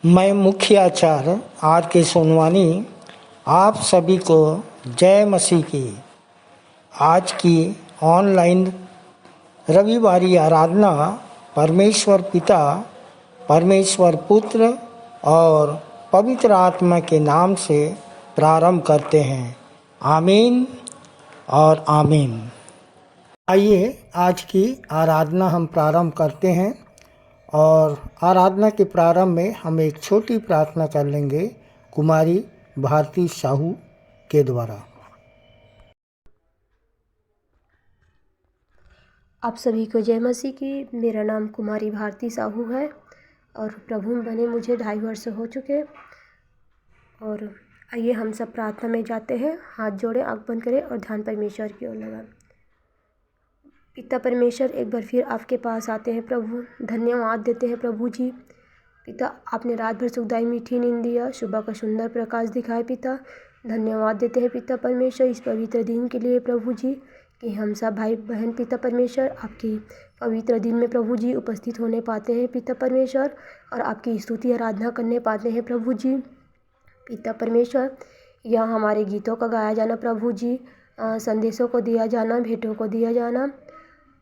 मैं मुख्य आचार्य आर के सोनवानी आप सभी को जय मसीह की आज की ऑनलाइन रविवारी आराधना परमेश्वर पिता, परमेश्वर पुत्र और पवित्र आत्मा के नाम से प्रारंभ करते हैं। आमीन और आमीन। आइए आज की आराधना हम प्रारंभ करते हैं और आराधना के प्रारंभ में हम एक छोटी प्रार्थना कर लेंगे कुमारी भारती साहू के द्वारा। आप सभी को जय मसीह की। मेरा नाम कुमारी भारती साहू है और प्रभु में बने मुझे 2.5 वर्ष हो चुके। और आइए हम सब प्रार्थना में जाते हैं। हाथ जोड़े, आँख बंद करें और ध्यान परमेश्वर की ओर लगाएं। पिता परमेश्वर, एक बार फिर आपके पास आते हैं प्रभु, धन्यवाद देते हैं प्रभु जी। पिता, आपने रात भर सुखदाई मीठी नींद दिया, सुबह का सुंदर प्रकाश दिखाए पिता। धन्यवाद देते हैं पिता परमेश्वर इस पवित्र दिन के लिए प्रभु जी, कि हम सब भाई बहन पिता परमेश्वर आपकी पवित्र दिन में प्रभु जी उपस्थित होने पाते हैं पिता परमेश्वर, और आपकी स्तुति आराधना करने पाते हैं प्रभु जी। पिता परमेश्वर, यहाँ हमारे गीतों का गाया जाना प्रभु जी, संदेशों को दिया जाना, भेंटों को दिया जाना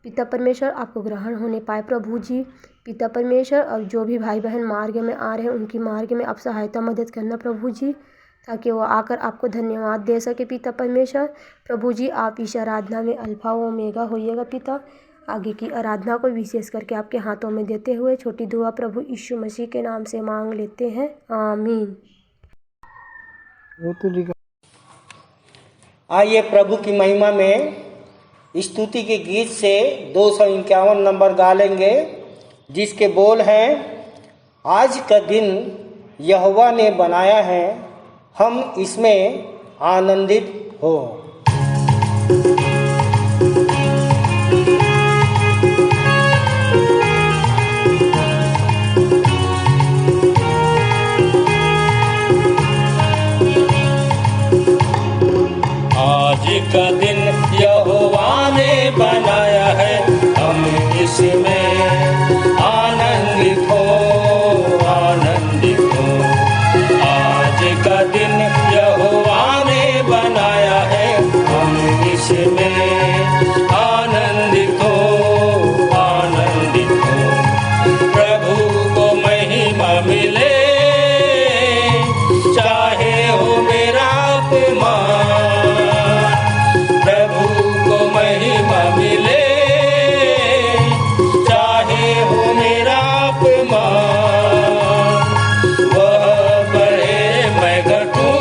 पिता परमेश्वर आपको ग्रहण होने पाए प्रभु जी। पिता परमेश्वर, और जो भी भाई बहन मार्ग में आ रहे हैं उनकी मार्ग में आप सहायता मदद करना प्रभु जी, ताकि वो आकर आपको धन्यवाद दे सके पिता परमेश्वर। प्रभु जी, आप इस आराधना में अल्फा व ओमेगा होइएगा पिता। आगे की आराधना को विशेष करके आपके हाथों में देते हुए छोटी दुआ प्रभु यीशु मसीह के नाम से मांग लेते हैं, आमीन। आइए प्रभु की महिमा में स्तुति के गीत से 251 नंबर गा लेंगे, जिसके बोल हैं, आज का दिन यहोवा ने बनाया है, हम इसमें आनंदित हो। आज का दिन यहोवा ने बनाया है, हम इसमें आनंदित हो, आनंदित हो। आज का दिन यहोवा ने बनाया है, हम इसमें आनंदित हो, आनंदित हो। प्रभु को महिमा मिले, चाहे हो मेरा अपमान, महिमा मिले, चाहे हो मेरा अपमान। वह बढ़े मैं घटूं,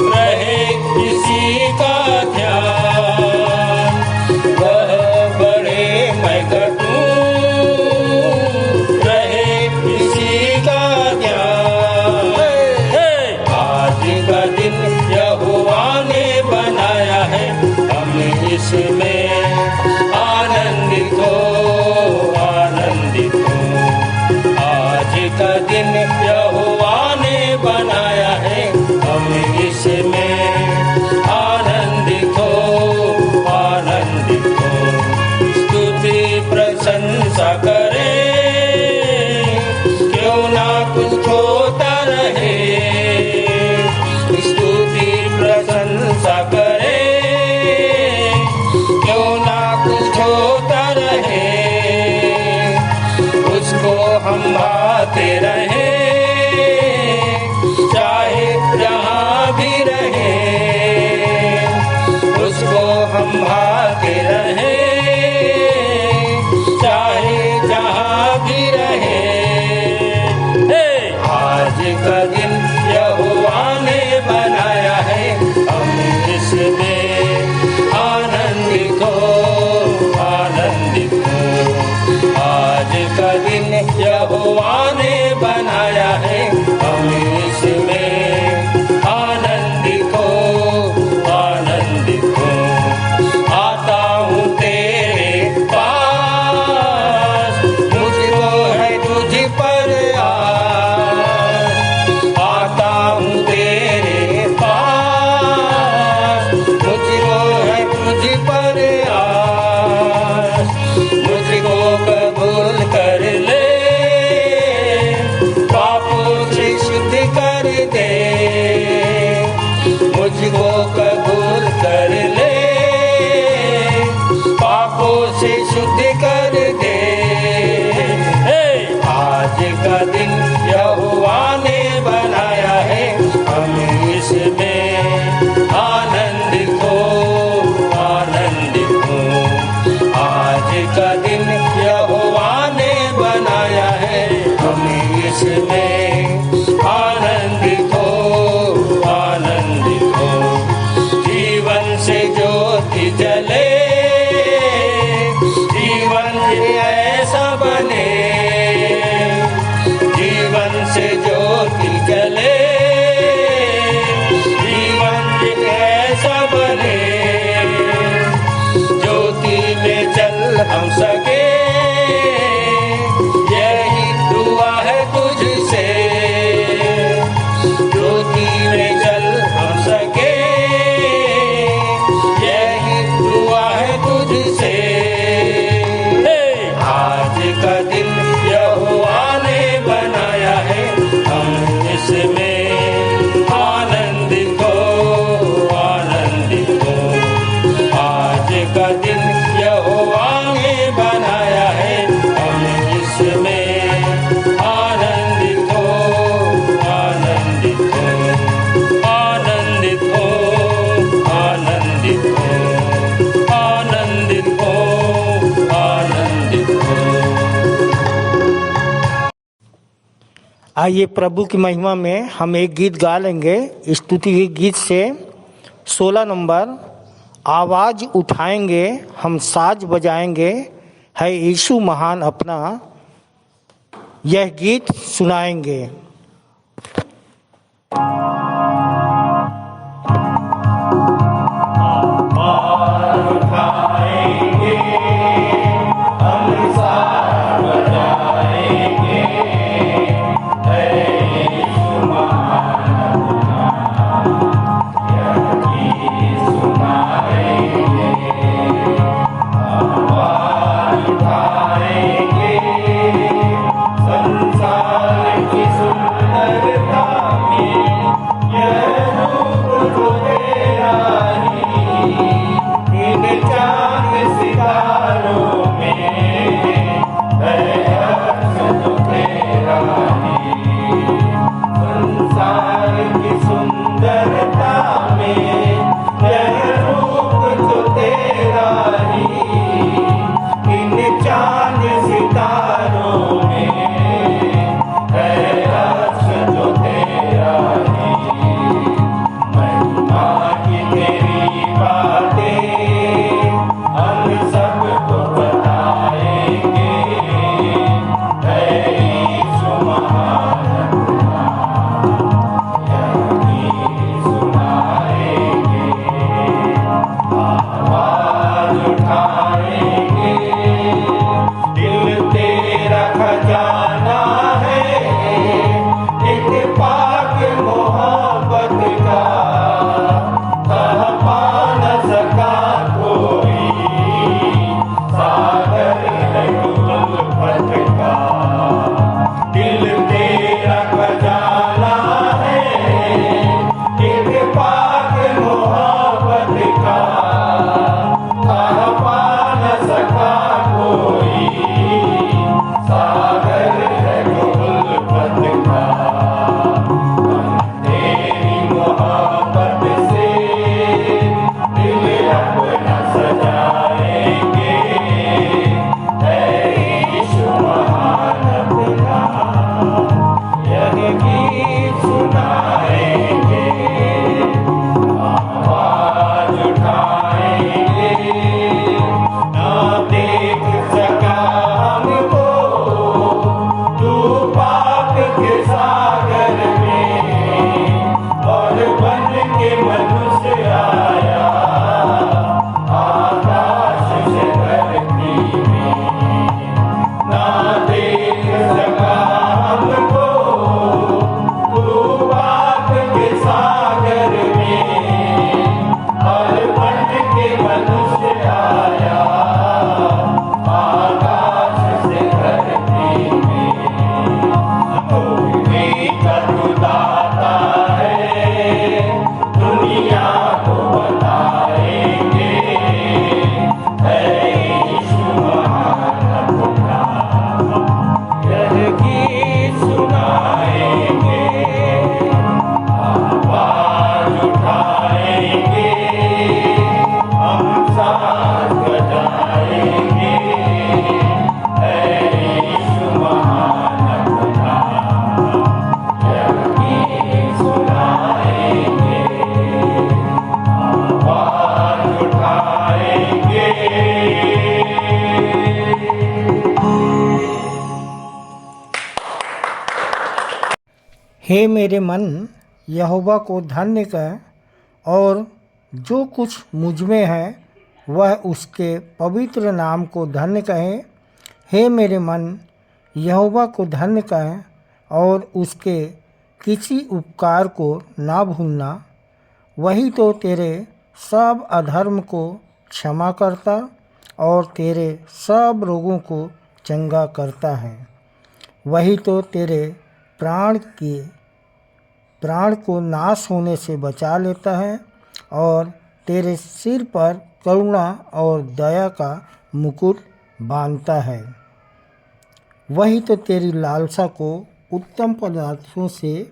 रहे किसी का ध्यान। वह बढ़े मैं घटूं, रहे किसी का ध्यान। आज का दिन यहोवा ने बनाया है, इसमें आनंदित हो, आनंदित हो। आज का दिन यहोवा ने बनाया है, हम इसमें आनंदित हो, आनंदित हो। स्तुति प्रशंसा करें, क्यों ना कुछ होता रहे। स्तुति प्रशंसा करें, हम भाते रहे, चाहे जहाँ भी रहे। उसको हम भाते रहे, चाहे जहाँ भी रहे। आज का दिन यहोवा ने बनाया है, हम इसमें आनंदित हो, आनंदित हो। आज का दिन यहोवा ने बनाया है, हम इसमें आनंदित हो, आनंदित हो। आता हूँ तेरे पास, मुझको है तुझ पर आस। आता हूँ तेरे पास, मुझको है तुझ पर आस। मुझको कबूल कर ले, आइए प्रभु की महिमा में हम एक गीत गा लेंगे। स्तुति के गीत से 16 नंबर, आवाज़ उठाएंगे हम साज बजाएंगे, है यीशु महान अपना, यह गीत सुनाएंगे। हे मेरे मन, यहोवा को धन्य कह और जो कुछ मुझ में है वह उसके पवित्र नाम को धन्य कहे। हे मेरे मन, यहोवा को धन्य कह और उसके किसी उपकार को ना भूलना। वही तो तेरे सब अधर्म को क्षमा करता और तेरे सब रोगों को चंगा करता है। वही तो तेरे प्राण को नाश होने से बचा लेता है और तेरे सिर पर करुणा और दया का मुकुट बांधता है। वही तो तेरी लालसा को उत्तम पदार्थों से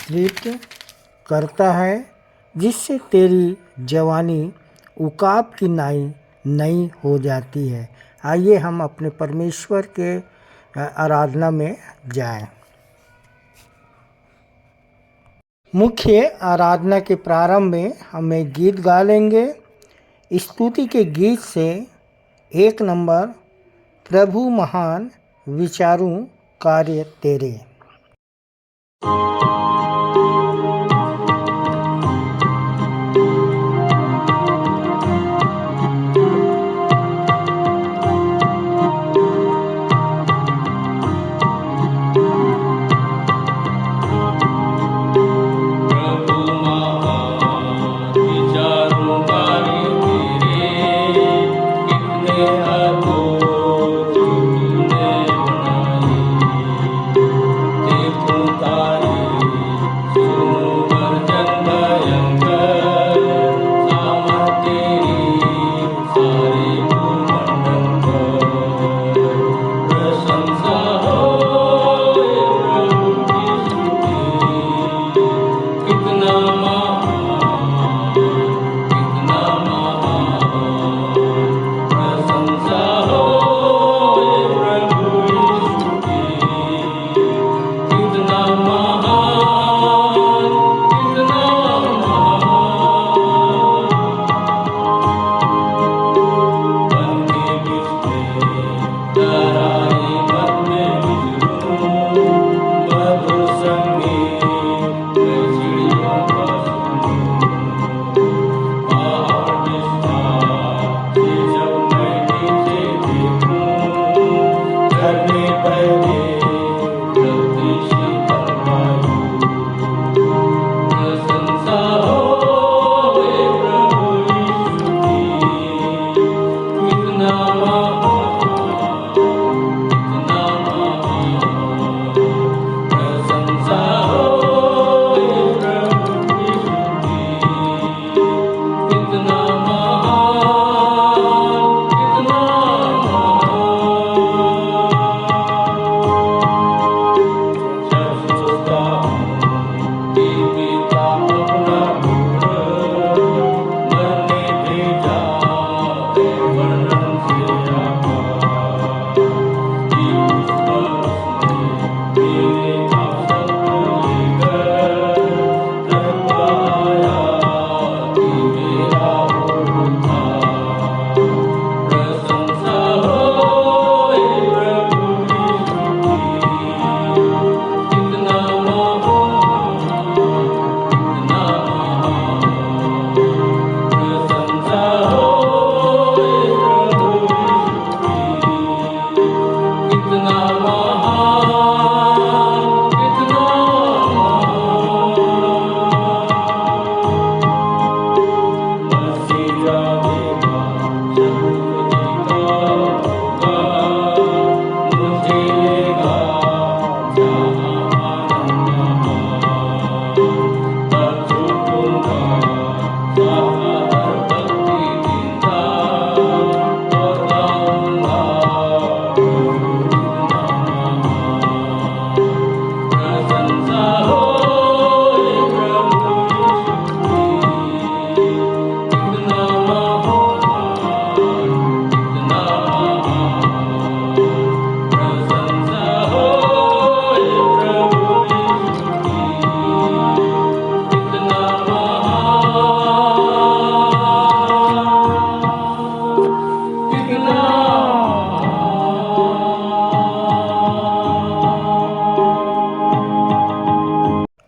तृप्त करता है, जिससे तेरी जवानी उकाब की नाई नई हो जाती है। आइए हम अपने परमेश्वर के आराधना में जाएं। मुख्य आराधना के प्रारंभ में हमें गीत गा लेंगे। स्तुति के गीत से 1 नंबर, प्रभु महान विचारूं कार्य तेरे।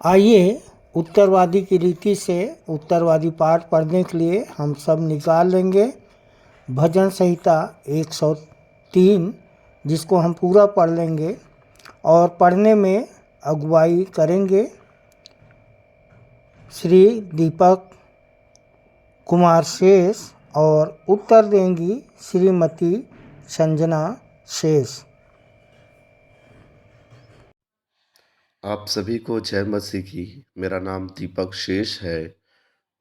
आइए उत्तरवादी की रीति से उत्तरवादी पाठ पढ़ने के लिए हम सब निकाल लेंगे भजन संहिता 103, जिसको हम पूरा पढ़ लेंगे और पढ़ने में अगुवाई करेंगे श्री दीपक कुमार शेष और उत्तर देंगी श्रीमती संजना शेष। आप सभी को जय मसीह की। मेरा नाम दीपक शेष है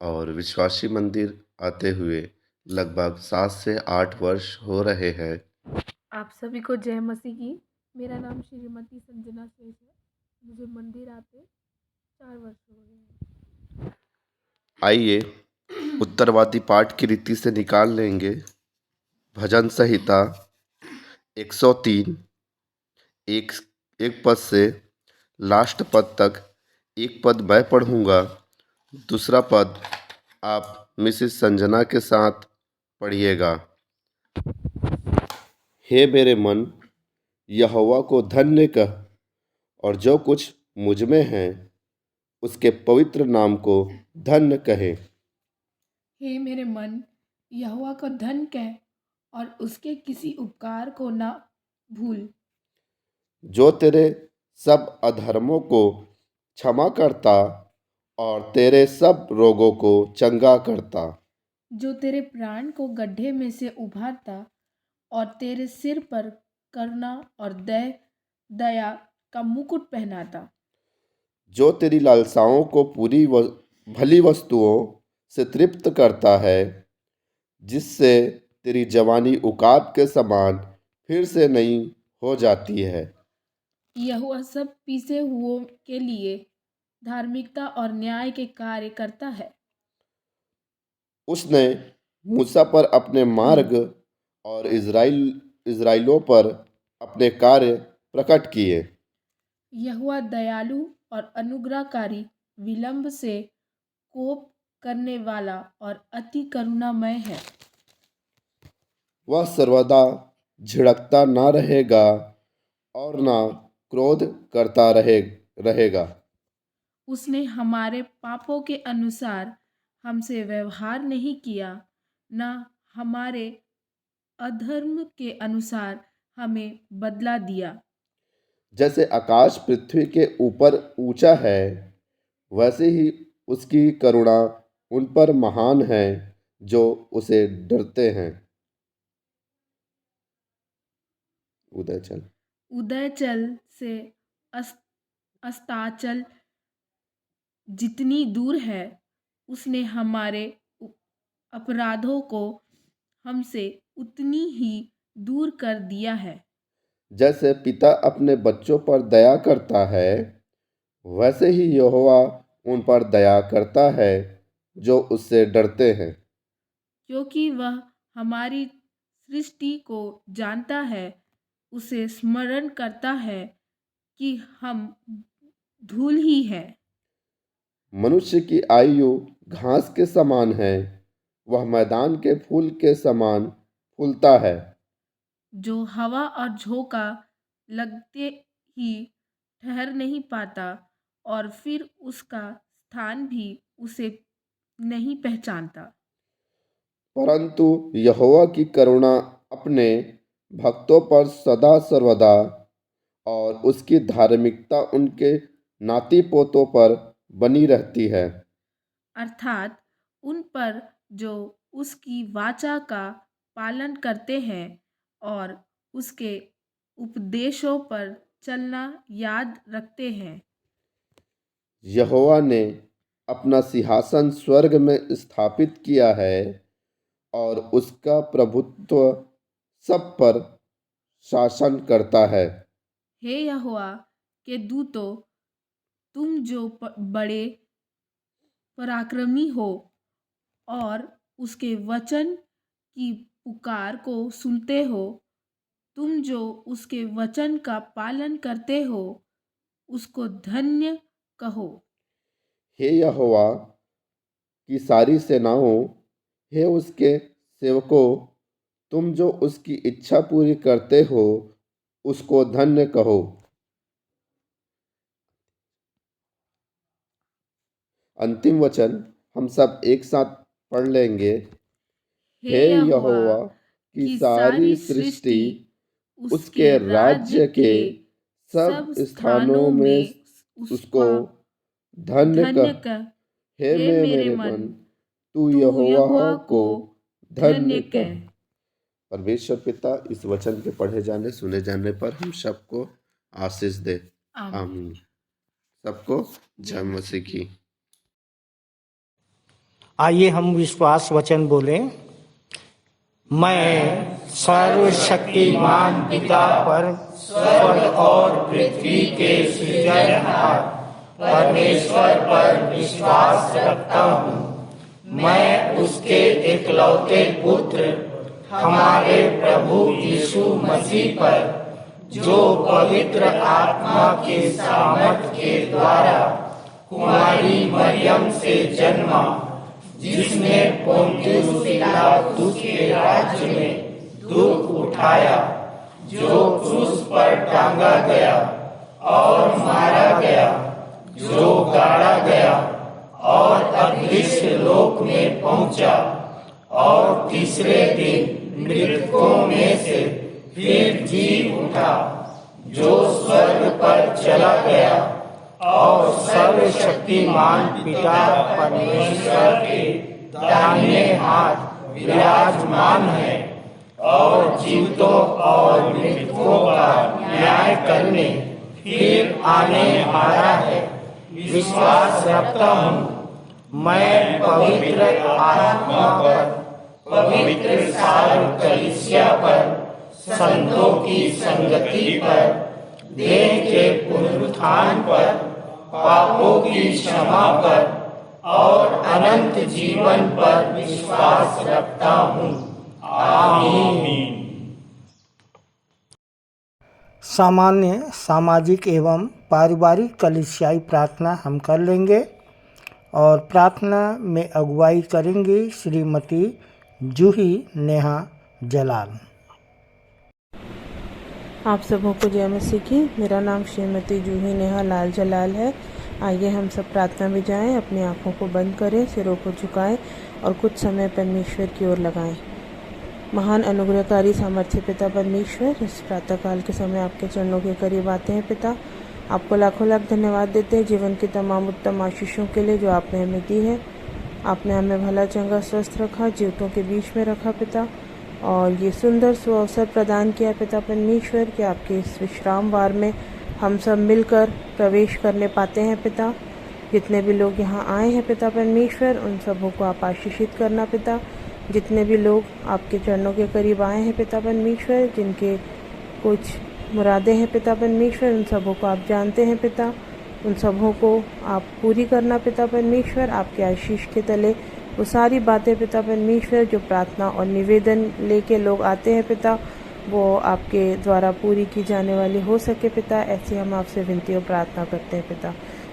और विश्वासी मंदिर आते हुए लगभग 7 से 8 वर्ष हो रहे हैं। आप सभी को जय मसीह की। मेरा नाम श्रीमती संजना शेष है। मुझे मंदिर आते 4 वर्ष हो गए हैं। आइए उत्तरवादी पाठ की रीति से निकाल लेंगे भजन संहिता 103 एक पद से लास्ट पद तक एक पद मैं पढ़ूंगा, दूसरा पद आप मिसेस संजना के साथ पढ़िएगा। हे मेरे मन, यहोवा को धन्य कह, और जो कुछ मुझ में है उसके पवित्र नाम को धन्य कहे। हे मेरे मन, यहोवा को धन्य कह और उसके किसी उपकार को ना भूल, जो तेरे सब अधर्मों को क्षमा करता और तेरे सब रोगों को चंगा करता, जो तेरे प्राण को गड्ढे में से उभारता और तेरे सिर पर करुणा और दया का मुकुट पहनाता, जो तेरी लालसाओं को भली वस्तुओं से तृप्त करता है, जिससे तेरी जवानी उकाब के समान फिर से नई हो जाती है। यहोवा सब पीसे हुओं के लिए धार्मिकता और न्याय के कार्य करता है। उसने मूसा पर अपने मार्ग और इज़राइलों पर अपने कार्य प्रकट किए। यहोवा दयालु और अनुग्रहकारी, विलंब से कोप करने वाला और अति करुणामय है। वह सर्वदा झिड़कता ना रहेगा और ना क्रोध करता रहेगा। उसने हमारे पापों के अनुसार हमसे व्यवहार नहीं किया, ना हमारे अधर्म के अनुसार हमें बदला दिया। जैसे आकाश पृथ्वी के ऊपर ऊंचा है, वैसे ही उसकी करुणा उन पर महान है जो उसे डरते हैं। उदयचल से अस्ताचल जितनी दूर है, उसने हमारे अपराधों को हमसे उतनी ही दूर कर दिया है। जैसे पिता अपने बच्चों पर दया करता है, वैसे ही यहोवा उन पर दया करता है जो उससे डरते हैं। क्योंकि वह हमारी सृष्टि को जानता है, उसे स्मरण करता है कि हम धूल ही हैं। मनुष्य की आयु घास के समान है, वह मैदान के फूल के समान फूलता है। जो हवा और झोंका लगते ही ठहर नहीं पाता और फिर उसका स्थान भी उसे नहीं पहचानता। परंतु यहोवा की करुणा अपने भक्तों पर सदा सर्वदा और उसकी धार्मिकता उनके नाती पोतों पर बनी रहती है। अर्थात उन पर जो उसकी वाचा का पालन करते हैं और उसके उपदेशों पर चलना याद रखते हैं। यहोवा ने अपना सिंहासन स्वर्ग में स्थापित किया है और उसका प्रभुत्व सब पर शासन करता है। हे यहोवा के दूतों, तुम जो बड़े पराक्रमी हो और उसके वचन की पुकार को सुनते हो, तुम जो उसके वचन का पालन करते हो, उसको धन्य कहो। हे यहोवा की सारी सेनाओं, हे उसके सेवकों, तुम जो उसकी इच्छा पूरी करते हो, उसको धन्य कहो। अंतिम वचन हम सब एक साथ पढ़ लेंगे। हे यहोवा की सारी सृष्टि उसके राज्य के सब स्थानों में उसको धन्य कह। हे मेरे मन, तू यहोवा को धन्य कह। परमेश्वर पिता इस वचन के पढ़े जाने सुने जाने पर हम सबको आशीष दे। आमीन। सबको जय मसीह की। आइए हम विश्वास वचन बोलें। मैं सर्वशक्तिमान पिता पर स्वर्ग और पृथ्वी के सृजनहार परमेश्वर पर विश्वास रखता हूँ। मैं उसके एकलौते पुत्र हमारे प्रभु यीशु मसीह पर, जो पवित्र आत्मा के सामर्थ के द्वारा कुमारी मरियम से जन्मा, जिसने पोंतियुस पिलातुस के राज्य में दुख उठाया, जो क्रूस पर टांगा गया और मारा गया, जो गाड़ा गया और अदृश्य लोक में पहुंचा, और तीसरे दिन मृतकों में से फिर जी उठा, जो स्वर्ग पर चला गया और सर्वशक्तिमान पिता परमेश्वर के दाहिने हाथ विराजमान है, और जीवितों और मृतकों का न्याय करने फिर आने वाला है। विश्वास रखता हूँ मैं पवित्र आत्मा पर, पवित्र सार्व कलीसिया पर, संतों की संगति पर, देह के पुनरुत्थान पर, पापों की क्षमा पर और अनंत जीवन पर विश्वास रखता हूँ। आमीन। सामान्य सामाजिक एवं पारिवारिक कलीसियाई प्रार्थना हम कर लेंगे और प्रार्थना में अगुवाई करेंगी श्रीमती जूही नेहा जलाल। आप सबों को जय मसीह की। मेरा नाम श्रीमती जूही नेहा लाल जलाल है। आइए हम सब प्रार्थना में जाएं, अपनी आँखों को बंद करें, सिरों को झुकाएं और कुछ समय परमेश्वर की ओर लगाएं। महान अनुग्रहकारी सामर्थ्य पिता परमेश्वर, इस प्रातःकाल के समय आपके चरणों के करीब आते हैं पिता। आपको लाखों लाख धन्यवाद देते हैं जीवन की तमाम उत्तम आशीषों के लिए जो आपने हमें दी है। आपने हमें भला चंगा स्वस्थ रखा, जीवतों के बीच में रखा पिता, और ये सुंदर सुअवसर प्रदान किया पिता परमेश्वर कि आपके इस विश्राम वार में हम सब मिलकर प्रवेश करने पाते हैं पिता। जितने भी लोग यहाँ आए हैं पिता परमेश्वर, उन सबों को आप आशीषित करना पिता। जितने भी लोग आपके चरणों के करीब आए हैं पिता परमेश्वर, जिनके कुछ मुरादें हैं पिता परमेश्वर, उन सबों को आप जानते हैं पिता। उन सबों को आप पूरी करना पिता परमेश्वर। आपके आशीष के तले वो सारी बातें पिता परमेश्वर जो प्रार्थना और निवेदन लेके लोग आते हैं पिता, वो आपके द्वारा पूरी की जाने वाली हो सके पिता। ऐसी हम आपसे विनती और प्रार्थना करते हैं पिता।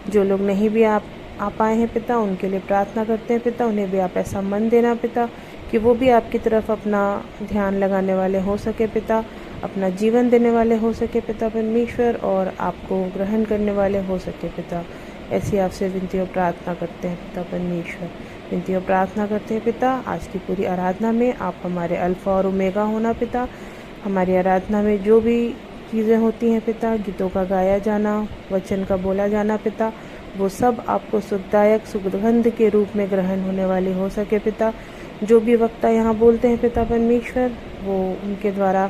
जो लोग नहीं भी आप आए हैं पिता, उनके लिए प्रार्थना करते हैं पिता। उन्हें भी आप ऐसा मन देना पिता कि वो भी आपकी तरफ अपना ध्यान लगाने वाले हो सके पिता, अपना जीवन देने वाले हो सके पिता परमेश्वर, और आपको ग्रहण करने वाले हो सके पिता। ऐसी आपसे विनती और प्रार्थना करते हैं पिता परमेश्वर। विनती और प्रार्थना करते हैं पिता, आज की पूरी आराधना में आप हमारे अल्फा और ओमेगा होना पिता। हमारी आराधना में जो भी चीज़ें होती हैं पिता, गीतों का गाया जाना, वचन का बोला जाना पिता, वो सब आपको सुखदायक सुगंध के रूप में ग्रहण होने वाली हो सके पिता। जो भी वक्ता यहाँ बोलते हैं पिता परमेश्वर, वो उनके द्वारा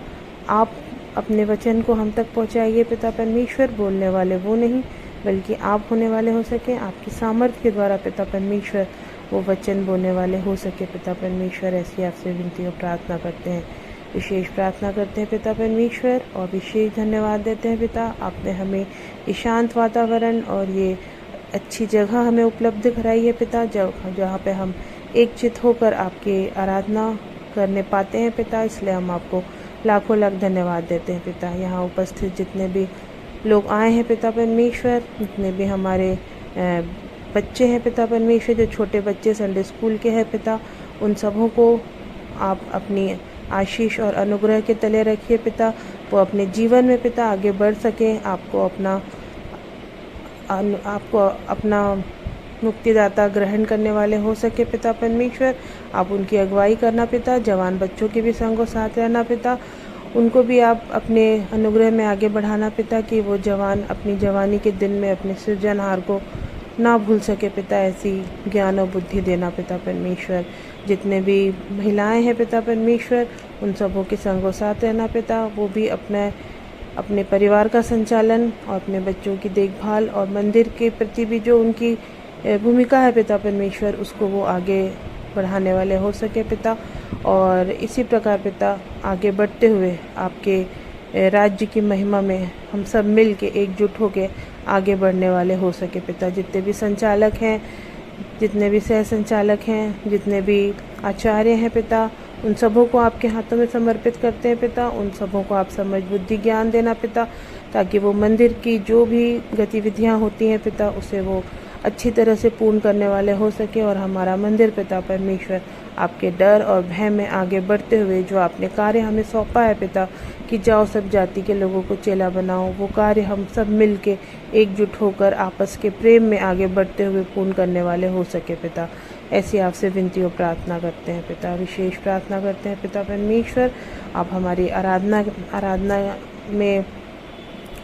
आप अपने वचन को हम तक पहुँचाइए पिता परमेश्वर। बोलने वाले वो नहीं बल्कि आप होने वाले हो सके। आपकी सामर्थ्य के द्वारा पिता परमेश्वर वो वचन बोलने वाले हो सके पिता परमेश्वर। ऐसी आपसे विनती और प्रार्थना करते हैं। विशेष प्रार्थना करते हैं पिता परमेश्वर और विशेष धन्यवाद देते हैं पिता। आपने हमें ये शांत वातावरण और ये अच्छी जगह हमें उपलब्ध कराई है पिता, जहाँ पे हम एकचित होकर आपकी आराधना करने पाते हैं पिता। इसलिए हम आपको लाखों लाख धन्यवाद देते हैं पिता। यहाँ उपस्थित जितने भी लोग आए हैं पिता परमेश्वर, जितने भी हमारे बच्चे हैं पिता परमेश्वर, जो छोटे बच्चे संडे स्कूल के हैं पिता, उन सबों को आप अपनी आशीष और अनुग्रह के तले रखिए पिता। वो अपने जीवन में पिता आगे बढ़ सकें, आपको अपना मुक्तिदाता ग्रहण करने वाले हो सके पिता परमेश्वर। आप उनकी अगुवाई करना पिता। जवान बच्चों के भी संगों साथ रहना पिता, उनको भी आप अपने अनुग्रह में आगे बढ़ाना पिता, कि वो जवान अपनी जवानी के दिन में अपने सृजनहार को ना भूल सके पिता। ऐसी ज्ञान और बुद्धि देना पिता परमेश्वर। जितने भी महिलाएं हैं पिता परमेश्वर, उन सबों के संगों साथ रहना पिता। वो भी अपने परिवार का संचालन और अपने बच्चों की देखभाल और मंदिर के प्रति भी जो उनकी भूमिका है पिता परमेश्वर, उसको वो आगे बढ़ाने वाले हो सके पिता। और इसी प्रकार पिता आगे बढ़ते हुए आपके राज्य की महिमा में हम सब मिल के एकजुट होकर आगे बढ़ने वाले हो सके पिता। जितने भी संचालक हैं, जितने भी सह संचालक हैं, जितने भी आचार्य हैं पिता, उन सबों को आपके हाथों में समर्पित करते हैं पिता। उन सबों को आप समझ बुद्धि ज्ञान देना पिता, ताकि वो मंदिर की जो भी गतिविधियां होती हैं पिता, उसे वो अच्छी तरह से पूर्ण करने वाले हो सके और हमारा मंदिर पिता परमेश्वर आपके डर और भय में आगे बढ़ते हुए जो आपने कार्य हमें सौंपा है पिता कि जाओ सब जाति के लोगों को चेला बनाओ, वो कार्य हम सब मिल के एकजुट होकर आपस के प्रेम में आगे बढ़ते हुए पूर्ण करने वाले हो सके पिता। ऐसी आपसे विनती और प्रार्थना करते हैं पिता। विशेष प्रार्थना करते हैं पिता परमेश्वर, आप हमारी आराधना में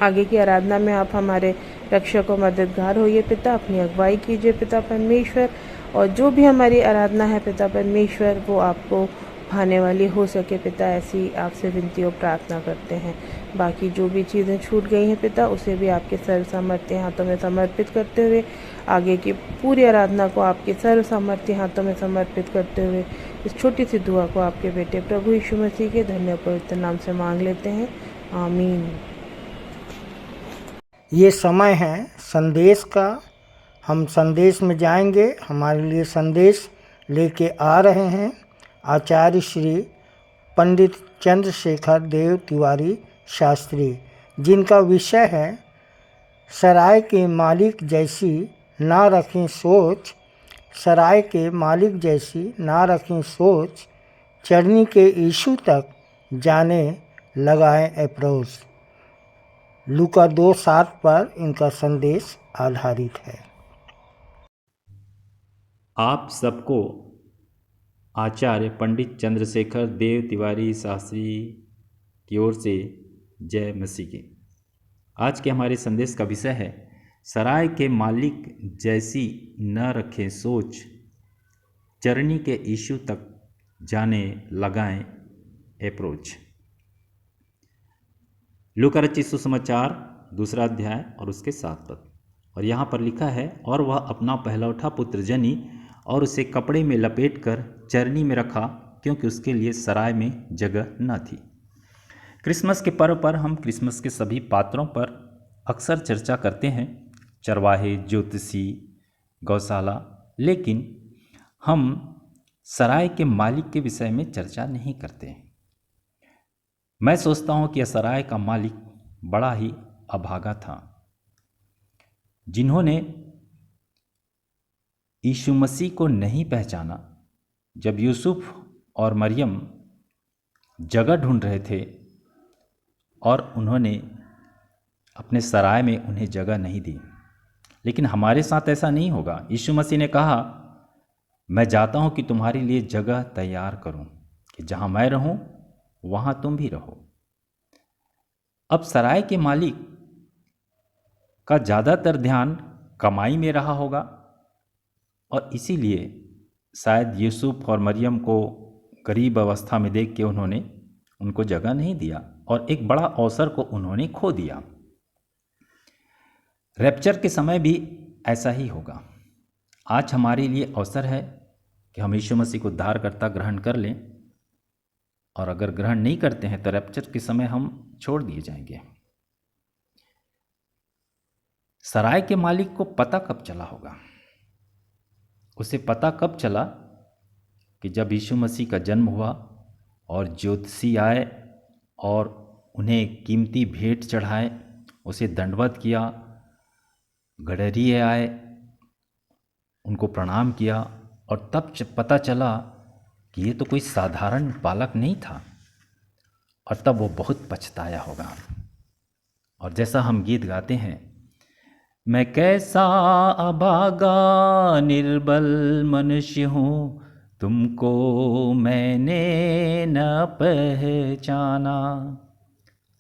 आगे की आराधना में आप हमारे रक्षक और मददगार होइए पिता। अपनी अगुवाई कीजिए पिता परमेश्वर, और जो भी हमारी आराधना है पिता परमेश्वर वो आपको भाने वाली हो सके पिता। ऐसी आपसे विनती और प्रार्थना करते हैं। बाकी जो भी चीज़ें छूट गई हैं पिता उसे भी आपके सर्व सामर्थ्य हाथों में समर्पित करते हुए, आगे की पूरी आराधना को आपके सर्व सामर्थ्य हाथों में समर्पित करते हुए इस छोटी सी दुआ को आपके बेटे प्रभु यीशु मसीह के धन्य पवित्र नाम से मांग लेते हैं, आमीन। ये समय है संदेश का। हम संदेश में जाएंगे। हमारे लिए संदेश लेके आ रहे हैं आचार्य श्री पंडित चंद्रशेखर देव तिवारी शास्त्री, जिनका विषय है सराय के मालिक जैसी ना रखें सोच, सराय के मालिक जैसी ना रखें सोच, चरनी के यीशु तक जाने लगाएं अप्रोच। लूका 2:7 पर इनका संदेश आधारित है। आप सबको आचार्य पंडित चंद्रशेखर देव तिवारी शास्त्री की ओर से जय मसीह की। आज के हमारे संदेश का विषय है सराय के मालिक जैसी न रखें सोच, चरनी के यीशु तक जाने लगाएं अप्रोच। लूका रचित सुसमाचार 2 अध्याय और उसके 7 पद। और यहाँ पर लिखा है, और वह अपना पहलौठा पुत्र जनी और उसे कपड़े में लपेटकर चरनी में रखा, क्योंकि उसके लिए सराय में जगह न थी। क्रिसमस के पर्व पर हम क्रिसमस के सभी पात्रों पर अक्सर चर्चा करते हैं, चरवाहे, ज्योतिषी, गौशाला, लेकिन हम सराय के मालिक के विषय में चर्चा नहीं करते। मैं सोचता हूँ कि सराय का मालिक बड़ा ही अभागा था, जिन्होंने यीशु मसीह को नहीं पहचाना। जब यूसुफ और मरियम जगह ढूंढ रहे थे और उन्होंने अपने सराय में उन्हें जगह नहीं दी, लेकिन हमारे साथ ऐसा नहीं होगा। यीशु मसीह ने कहा, मैं जाता हूँ कि तुम्हारे लिए जगह तैयार करूँ, कि जहाँ मैं रहूँ वहाँ तुम भी रहो। अब सराय के मालिक का ज़्यादातर ध्यान कमाई में रहा होगा, और इसीलिए शायद यूसुफ और मरियम को गरीब अवस्था में देख के उन्होंने उनको जगह नहीं दिया, और एक बड़ा अवसर को उन्होंने खो दिया। रैप्चर के समय भी ऐसा ही होगा। आज हमारे लिए अवसर है कि हम यीशु मसीह को उद्धारकर्ता ग्रहण कर लें, और अगर ग्रहण नहीं करते हैं तो रैप्चर के समय हम छोड़ दिए जाएंगे। सराय के मालिक को पता कब चला होगा? उसे पता कब चला कि जब यीशु मसीह का जन्म हुआ और ज्योतिषी आए और उन्हें कीमती भेंट चढ़ाए, उसे दंडवत किया, गडरिये आए, उनको प्रणाम किया, और तब पता चला कि ये तो कोई साधारण बालक नहीं था, और तब वो बहुत पछताया होगा। और जैसा हम गीत गाते हैं, मैं कैसा अभागा निर्बल मनुष्य हूँ, तुमको मैंने न पहचाना।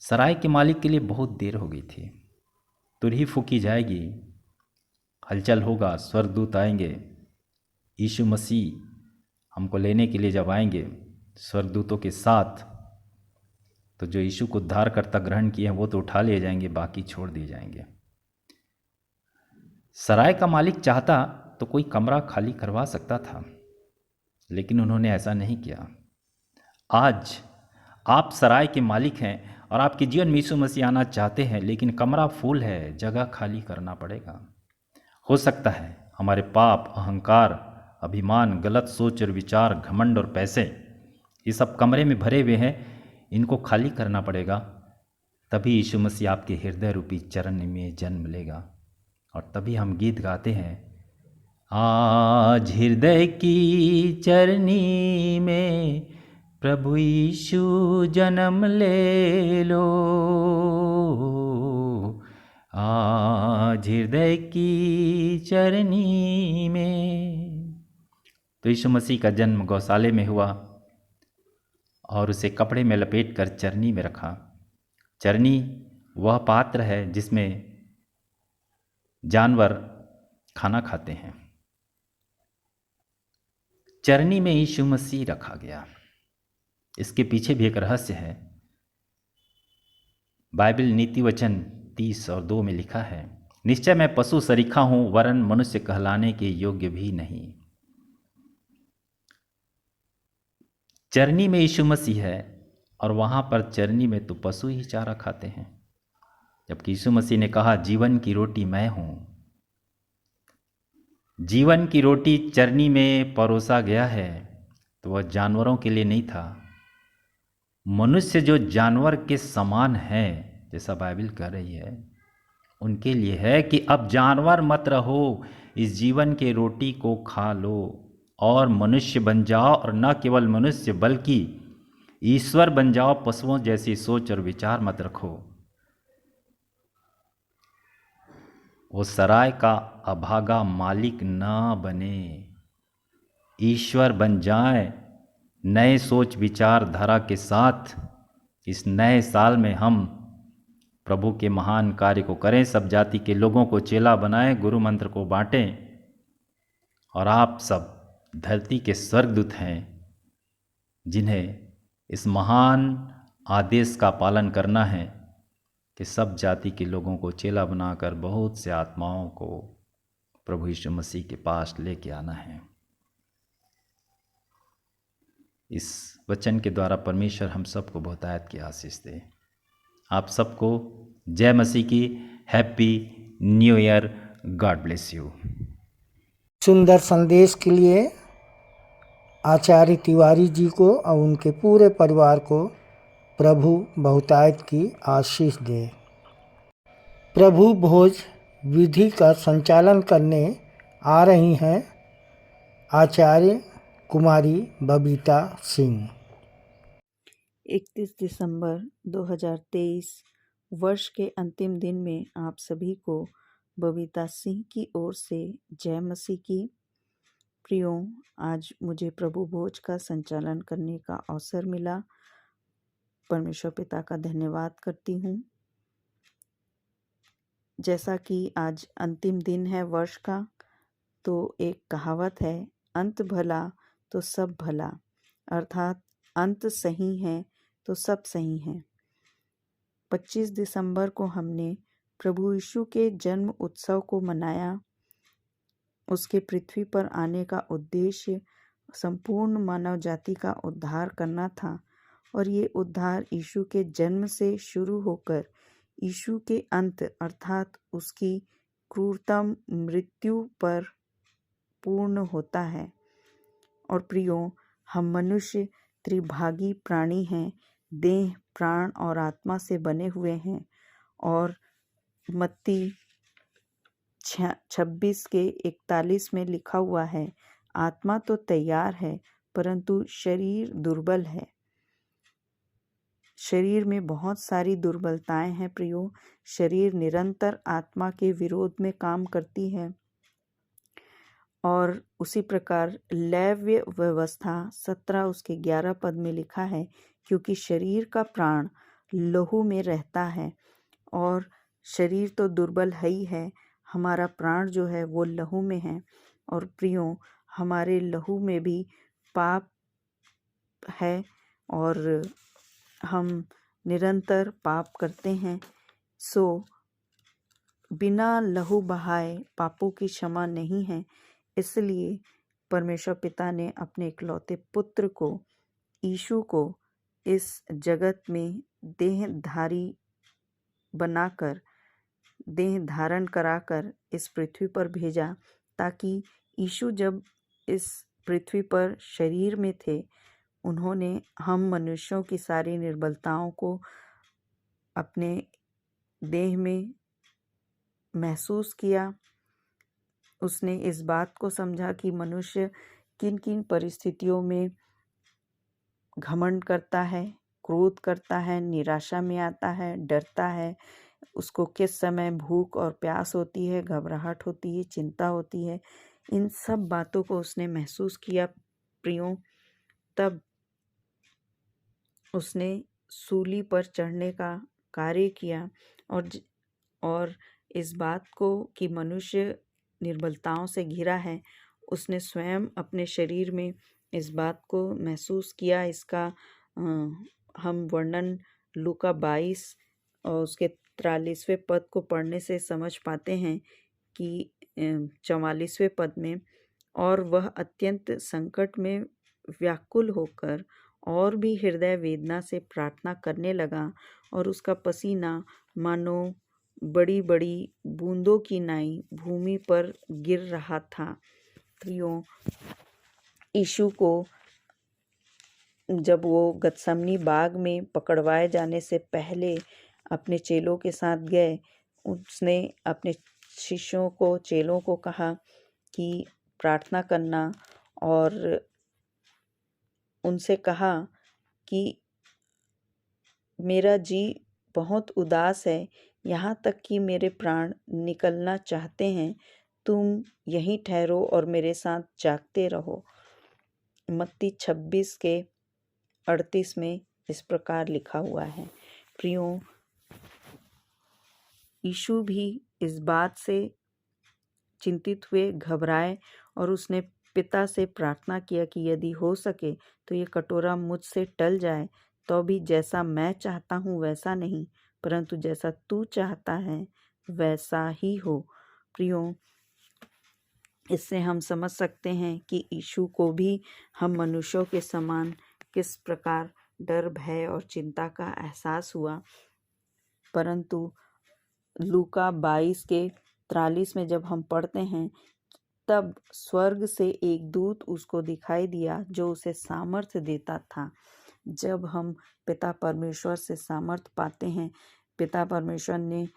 सराय के मालिक के लिए बहुत देर हो गई थी। तुरही फूकी जाएगी, हलचल होगा, स्वर्गदूत आएंगे। यीशु मसीह हमको लेने के लिए जब आएंगे स्वर्गदूतों के साथ, तो जो यीशु को उद्धारकर्ता ग्रहण किए हैं वो तो उठा लिए जाएंगे, बाकी छोड़ दिए जाएंगे। सराय का मालिक चाहता तो कोई कमरा खाली करवा सकता था, लेकिन उन्होंने ऐसा नहीं किया। आज आप सराय के मालिक हैं और आपके जीवन में यीशु मसीह आना चाहते हैं, लेकिन कमरा फुल है, जगह खाली करना पड़ेगा। हो सकता है हमारे पाप, अहंकार, अभिमान, गलत सोच और विचार, घमंड और पैसे, ये सब कमरे में भरे हुए हैं, इनको खाली करना पड़ेगा। तभी यीशु मसीह आपके हृदय रूपी चरण में जन्म लेगा। और तभी हम गीत गाते हैं, आज हृदय की चरनी में प्रभु यीशु जन्म ले लो, आज हृदय की चरनी में। तो यीशु मसीह का जन्म गौशाले में हुआ और उसे कपड़े में लपेट कर चरनी में रखा। चरनी वह पात्र है जिसमें जानवर खाना खाते हैं। चरनी में यीशु मसीह रखा गया। इसके पीछे भी एक रहस्य है। बाइबल नीति वचन 30 और 2 में लिखा है, निश्चय मैं पशु सरीखा हूं, वरन मनुष्य कहलाने के योग्य भी नहीं। चरनी में यीशु मसीह है और वहां पर चरनी में तो पशु ही चारा खाते हैं, जबकि यीशु मसीह ने कहा जीवन की रोटी मैं हूं। जीवन की रोटी चरनी में परोसा गया है तो वह जानवरों के लिए नहीं था। मनुष्य जो जानवर के समान है, जैसा बाइबल कह रही है, उनके लिए है कि अब जानवर मत रहो, इस जीवन के रोटी को खा लो और मनुष्य बन जाओ, और न केवल मनुष्य बल्कि ईश्वर बन जाओ। पशुओं जैसी सोच और विचार मत रखो। वो सराय का अभागा मालिक ना बने, ईश्वर बन जाए। नए सोच विचारधारा के साथ इस नए साल में हम प्रभु के महान कार्य को करें, सब जाति के लोगों को चेला बनाएं, गुरु मंत्र को बांटें। और आप सब धरती के स्वर्गदूत हैं जिन्हें इस महान आदेश का पालन करना है कि सब जाति के लोगों को चेला बनाकर बहुत से आत्माओं को प्रभु यीशु मसीह के पास लेके आना है। इस वचन के द्वारा परमेश्वर हम सबको बहुतायत की आशीष दे। आप सबको जय मसीह की happy new year. God bless you. सुंदर संदेश के लिए आचार्य तिवारी जी को और उनके पूरे परिवार को प्रभु बहुतायत की आशीष दे। प्रभु भोज विधि का संचालन करने आ रही हैं आचार्य कुमारी बबीता सिंह। 31 दिसंबर 2023 वर्ष के अंतिम दिन में आप सभी को बबीता सिंह की ओर से जय मसीह की। प्रियो, आज मुझे प्रभु भोज का संचालन करने का अवसर मिला। परमेश्वर पिता का धन्यवाद करती हूँ। जैसा कि आज अंतिम दिन है वर्ष का, तो एक कहावत है, अंत भला तो सब भला, अर्थात अंत सही है तो सब सही है। 25 दिसंबर को हमने प्रभु यीशु के जन्म उत्सव को मनाया। उसके पृथ्वी पर आने का उद्देश्य संपूर्ण मानव जाति का उद्धार करना था, और ये उद्धार यीशु के जन्म से शुरू होकर यीशु के अंत अर्थात उसकी क्रूरतम मृत्यु पर पूर्ण होता है। और प्रियो, हम मनुष्य त्रिभागी प्राणी हैं, देह, प्राण और आत्मा से बने हुए हैं। और मत्ती 26 के 41 में लिखा हुआ है, आत्मा तो तैयार है परंतु शरीर दुर्बल है। शरीर में बहुत सारी दुर्बलताएं हैं प्रियो। शरीर निरंतर आत्मा के विरोध में काम करती है। और उसी प्रकार लैव्य व्यवस्था 17 उसके 11 पद में लिखा है, क्योंकि शरीर का प्राण लहू में रहता है, और शरीर तो दुर्बल है ही है, हमारा प्राण जो है वो लहू में है। और प्रियो, हमारे लहू में भी पाप है और हम निरंतर पाप करते हैं। सो बिना लहू बहाए पापों की क्षमा नहीं है। इसलिए परमेश्वर पिता ने अपने इकलौते पुत्र को, यीशु को, इस जगत में देहधारी बनाकर, देह धारण कराकर इस पृथ्वी पर भेजा, ताकि यीशु जब इस पृथ्वी पर शरीर में थे, उन्होंने हम मनुष्यों की सारी निर्बलताओं को अपने देह में महसूस किया। उसने इस बात को समझा कि मनुष्य किन किन परिस्थितियों में घमंड करता है, क्रोध करता है, निराशा में आता है, डरता है, उसको किस समय भूख और प्यास होती है, घबराहट होती है, चिंता होती है। इन सब बातों को उसने महसूस किया प्रियों। तब उसने सूली पर चढ़ने का कार्य किया और इस बात को कि मनुष्य निर्बलताओं से घिरा है, उसने स्वयं अपने शरीर में इस बात को महसूस किया। इसका हम वर्णन लूका 22 और उसके 43वें पद को पढ़ने से समझ पाते हैं कि 44वें पद में, और वह अत्यंत संकट में व्याकुल होकर और भी हृदय वेदना से प्रार्थना करने लगा, और उसका पसीना मानो बड़ी बड़ी बूंदों की नाई भूमि पर गिर रहा था। प्रियों, यीशु को जब वो गतसमनी बाग में पकड़वाए जाने से पहले अपने चेलों के साथ गए, उसने अपने शिष्यों को, चेलों को कहा कि प्रार्थना करना, और उनसे कहा कि मेरा जी बहुत उदास है, यहाँ तक कि मेरे प्राण निकलना चाहते हैं। तुम यहीं ठहरो और मेरे साथ जागते रहो। मत्ती 26 के 38 में इस प्रकार लिखा हुआ है। प्रियों, यीशु भी इस बात से चिंतित हुए, घबराए, और उसने पिता से प्रार्थना किया कि यदि हो सके तो ये कटोरा मुझसे टल जाए, तो भी जैसा मैं चाहता हूँ वैसा नहीं, परंतु जैसा तू चाहता है वैसा ही हो। प्रियों, इससे हम समझ सकते हैं कि यीशु को भी हम मनुष्यों के समान किस प्रकार डर, भय और चिंता का एहसास हुआ। परंतु लूका 22 के 43 में जब हम पढ़ते हैं, तब स्वर्ग से एक दूत उसको दिखाई दिया जो उसे सामर्थ्य देता था। जब हम पिता परमेश्वर से सामर्थ्य पाते हैं, पिता परमेश्वर ने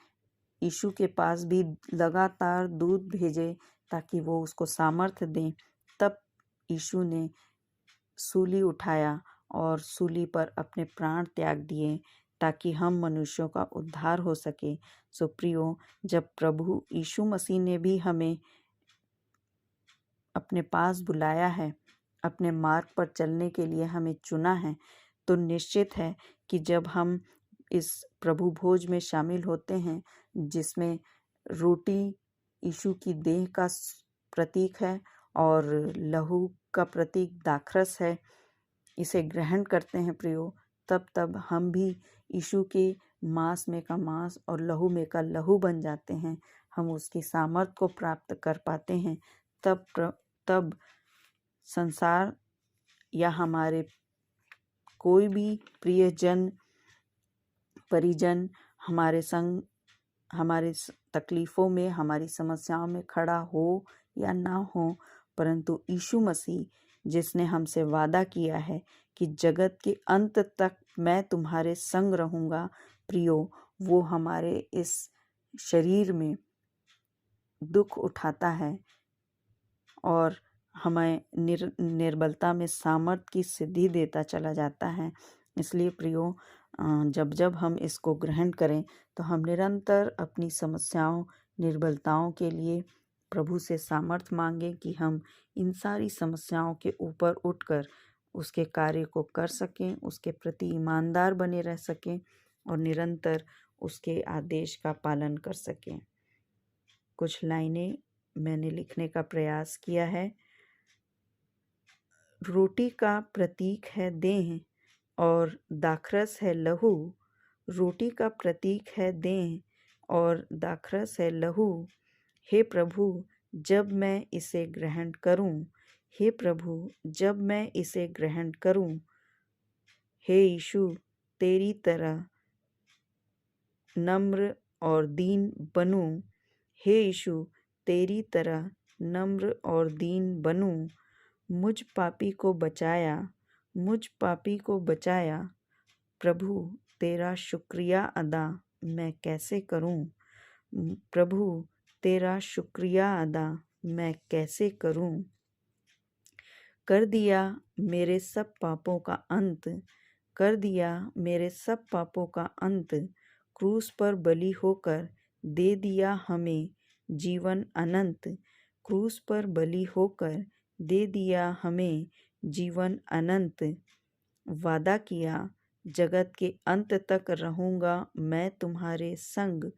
यीशु के पास भी लगातार दूत भेजे ताकि वो उसको सामर्थ्य दें। तब यीशु ने सूली उठाया और सूली पर अपने प्राण त्याग दिए ताकि हम मनुष्यों का उद्धार हो सके। सो प्रियो, जब प्रभु यीशु मसीह ने भी हमें अपने पास बुलाया है, अपने मार्ग पर चलने के लिए हमें चुना है, तो निश्चित है कि जब हम इस प्रभु भोज में शामिल होते हैं, जिसमें रोटी यीशु की देह का प्रतीक है और लहू का प्रतीक दाखरस है, इसे ग्रहण करते हैं प्रियो, तब हम भी यीशु के मांस में का मांस और लहू में का लहू बन जाते हैं। हम उसकी सामर्थ को प्राप्त कर पाते हैं। तब संसार या हमारे कोई भी प्रियजन, परिजन हमारे संग, हमारे तकलीफ़ों में, हमारी समस्याओं में खड़ा हो या ना हो, परंतु यीशु मसीह जिसने हमसे वादा किया है कि जगत के अंत तक मैं तुम्हारे संग रहूँगा, प्रियो, वो हमारे इस शरीर में दुख उठाता है और हमें निर्बलता में सामर्थ की सिद्धि देता चला जाता है। इसलिए प्रियो, जब हम इसको ग्रहण करें तो हम निरंतर अपनी समस्याओं, निर्बलताओं के लिए प्रभु से सामर्थ मांगें कि हम इन सारी समस्याओं के ऊपर उठकर उसके कार्य को कर सकें, उसके प्रति ईमानदार बने रह सकें और निरंतर उसके आदेश का पालन कर सकें। कुछ लाइनें मैंने लिखने का प्रयास किया है। रोटी का प्रतीक है देह और दाखरस है लहू। रोटी का प्रतीक है देह और दाखरस है लहू। हे प्रभु, जब मैं इसे ग्रहण करूं, हे प्रभु, जब मैं इसे ग्रहण करूं, हे यीशु, तेरी तरह नम्र और दीन बनूं। हे यीशु, तेरी तरह नम्र और दीन बनूं। मुझ पापी को बचाया, मुझ पापी को बचाया। प्रभु, तेरा शुक्रिया अदा मैं कैसे करूं। प्रभु तेरा शुक्रिया अदा मैं कैसे करूं। कर दिया मेरे सब पापों का अंत, कर दिया मेरे सब पापों का अंत। क्रूस पर बलि होकर दे दिया हमें जीवन अनंत। क्रूस पर बलि होकर दे दिया हमें जीवन अनंत। वादा किया जगत के अंत तक रहूँगा मैं तुम्हारे संग।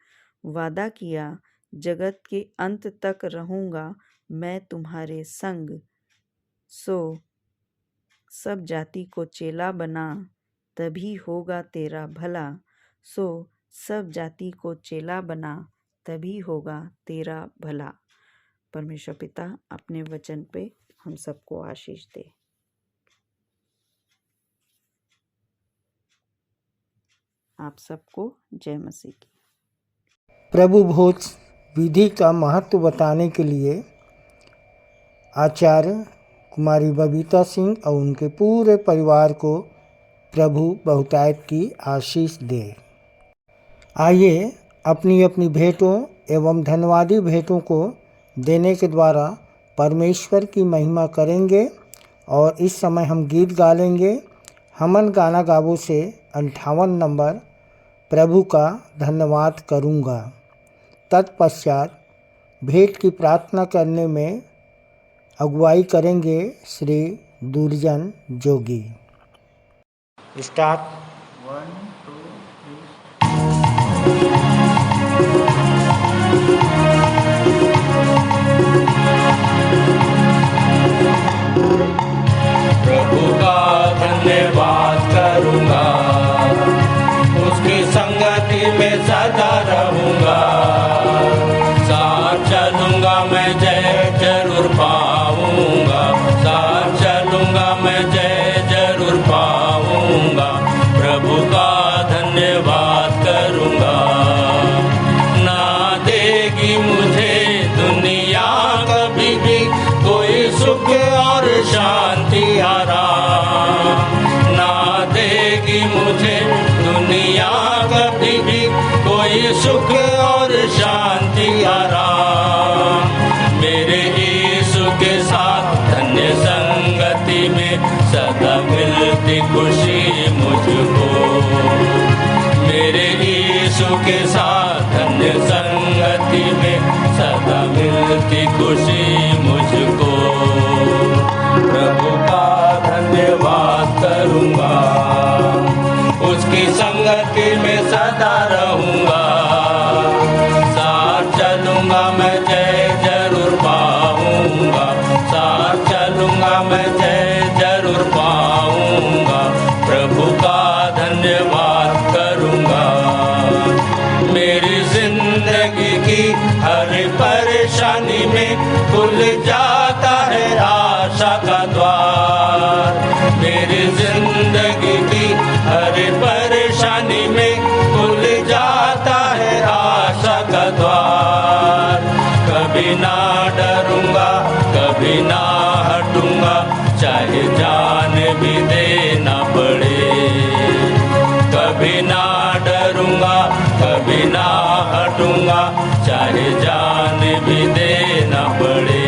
वादा किया जगत के अंत तक रहूँगा मैं तुम्हारे संग। सो सब जाति को चेला बना, तभी होगा तेरा भला। सो सब जाति को चेला बना, तभी होगा तेरा भला। परमेश्वर पिता अपने वचन पे हम सबको आशीष दे। आप सबको जय मसीह की। प्रभु भोज विधि का महत्व बताने के लिए आचार्य कुमारी बबीता सिंह और उनके पूरे परिवार को प्रभु बहुतायत की आशीष दे। आइए अपनी अपनी भेंटों एवं धन्यवादी भेंटों को देने के द्वारा परमेश्वर की महिमा करेंगे। और इस समय हम गीत गा लेंगे। हमन गाना गावो से 58 नंबर प्रभु का धन्यवाद करूँगा। तत्पश्चात भेंट की प्रार्थना करने में अगुवाई करेंगे श्री दुर्जन जोगी। स्टार्ट। 1 2 3। प्रभु का धन्यवाद करूंगा, उसकी संगति में सदा रहूंगा। साथ चलूंगा मैं जय जरूर पाऊंगा, साथ चलूंगा मैं जय जरूर पाऊंगा। प्रभु का धन्यवाद करूंगा। ना देगी मुझे दुनिया कभी भी कोई सुख और शांति आराम, ना देगी मुझे दुनिया कभी भी कोई सुख और शांति आराम। मेरे यीशु के साथ धन्य संगति में सदा मिलती खुशी मुझको। मेरे यीशु के साथ धन्य संगति में सदा मिलती खुशी मुझको। प्रभु का धन्यवाद करूंगा, उसकी संगति में सदा रहूंगा। साथ चलूंगा मैं जय जरूर पाऊंगा, साथ चलूंगा मैं जय जरूर पाऊंगा। प्रभु का धन्यवाद करूंगा। मेरी जिंदगी की हर परेशानी में खुल जाता है आशा का द्वार। मेरी जिंदगी की हर परेशानी में खुल जाता है आशा का द्वार। कभी ना डरूंगा, कभी ना हटूंगा, चाहे जान भी देना पड़े। कभी ना डरूंगा, कभी ना हटूंगा, चाहे जान भी देना पड़े।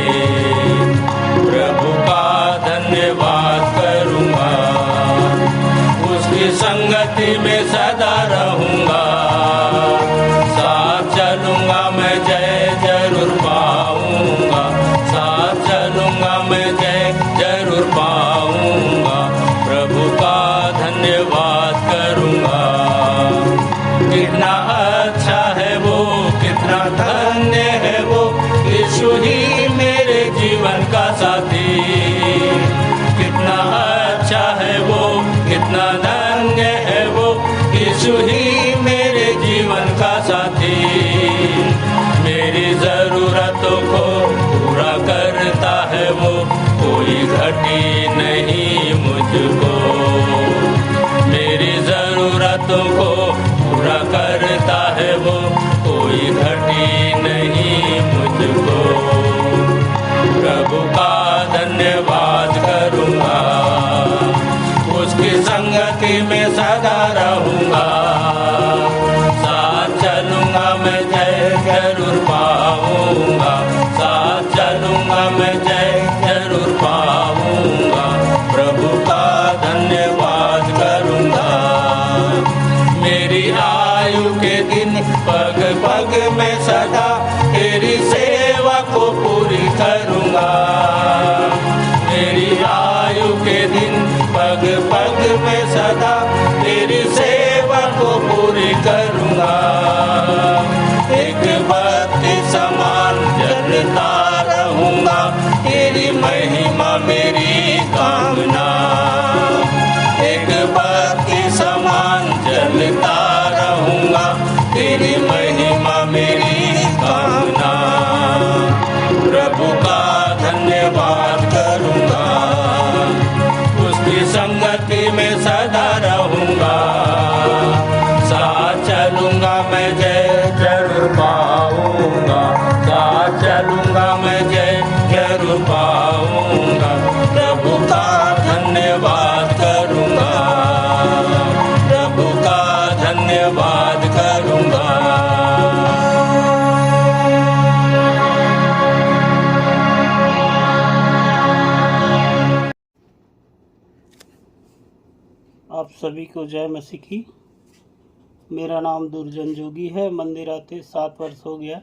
प्रभु का धन्यवाद करूंगा, उसकी संगति में सदा रहूंगा। साथ चलूंगा मैं जय जरूर पाऊंगा, साथ चलूंगा मैं जय जरूर पाऊंगा। प्रभु का धन्यवाद करूंगा। कितना अच्छा है वो, कितना धन्य है वो, यीशु ही मेरे जीवन का साथी। कितना अच्छा है वो, कितना धन्य है वो, यीशु ही मेरे जीवन का साथी। मेरी जरूरतों को पूरा करता है वो, कोई घटी नहीं मुझको। मेरी जरूरतों को पूरा करता है वो, कोई घटी नहीं मुझको। प्रभु का को पूरी करूँगा। मेरी आयु के दिन पग पग में सदा तेरी सेवा को पूरी करूँगा। एक बत्ती समान जलता रहूँगा, तेरी महिमा मेरी कामना। एक बत्ती समान जलता रहूँगा, तेरी महिमा मेरी कामना। प्रभु का धन्यवाद करूँगा, उसकी संगति में सदा रहूँगा। साथ चलूँगा मैं जय जरूर पाऊँगा, साथ चलूँगा मैं जय जरूर पाऊँगा। प्रभु का धन्यवाद करूँगा, प्रभु का धन्यवाद करूँगा। आप सभी को जय मसीह की। मेरा नाम दुर्जन जोगी है। मंदिर आते 7 वर्ष हो गया।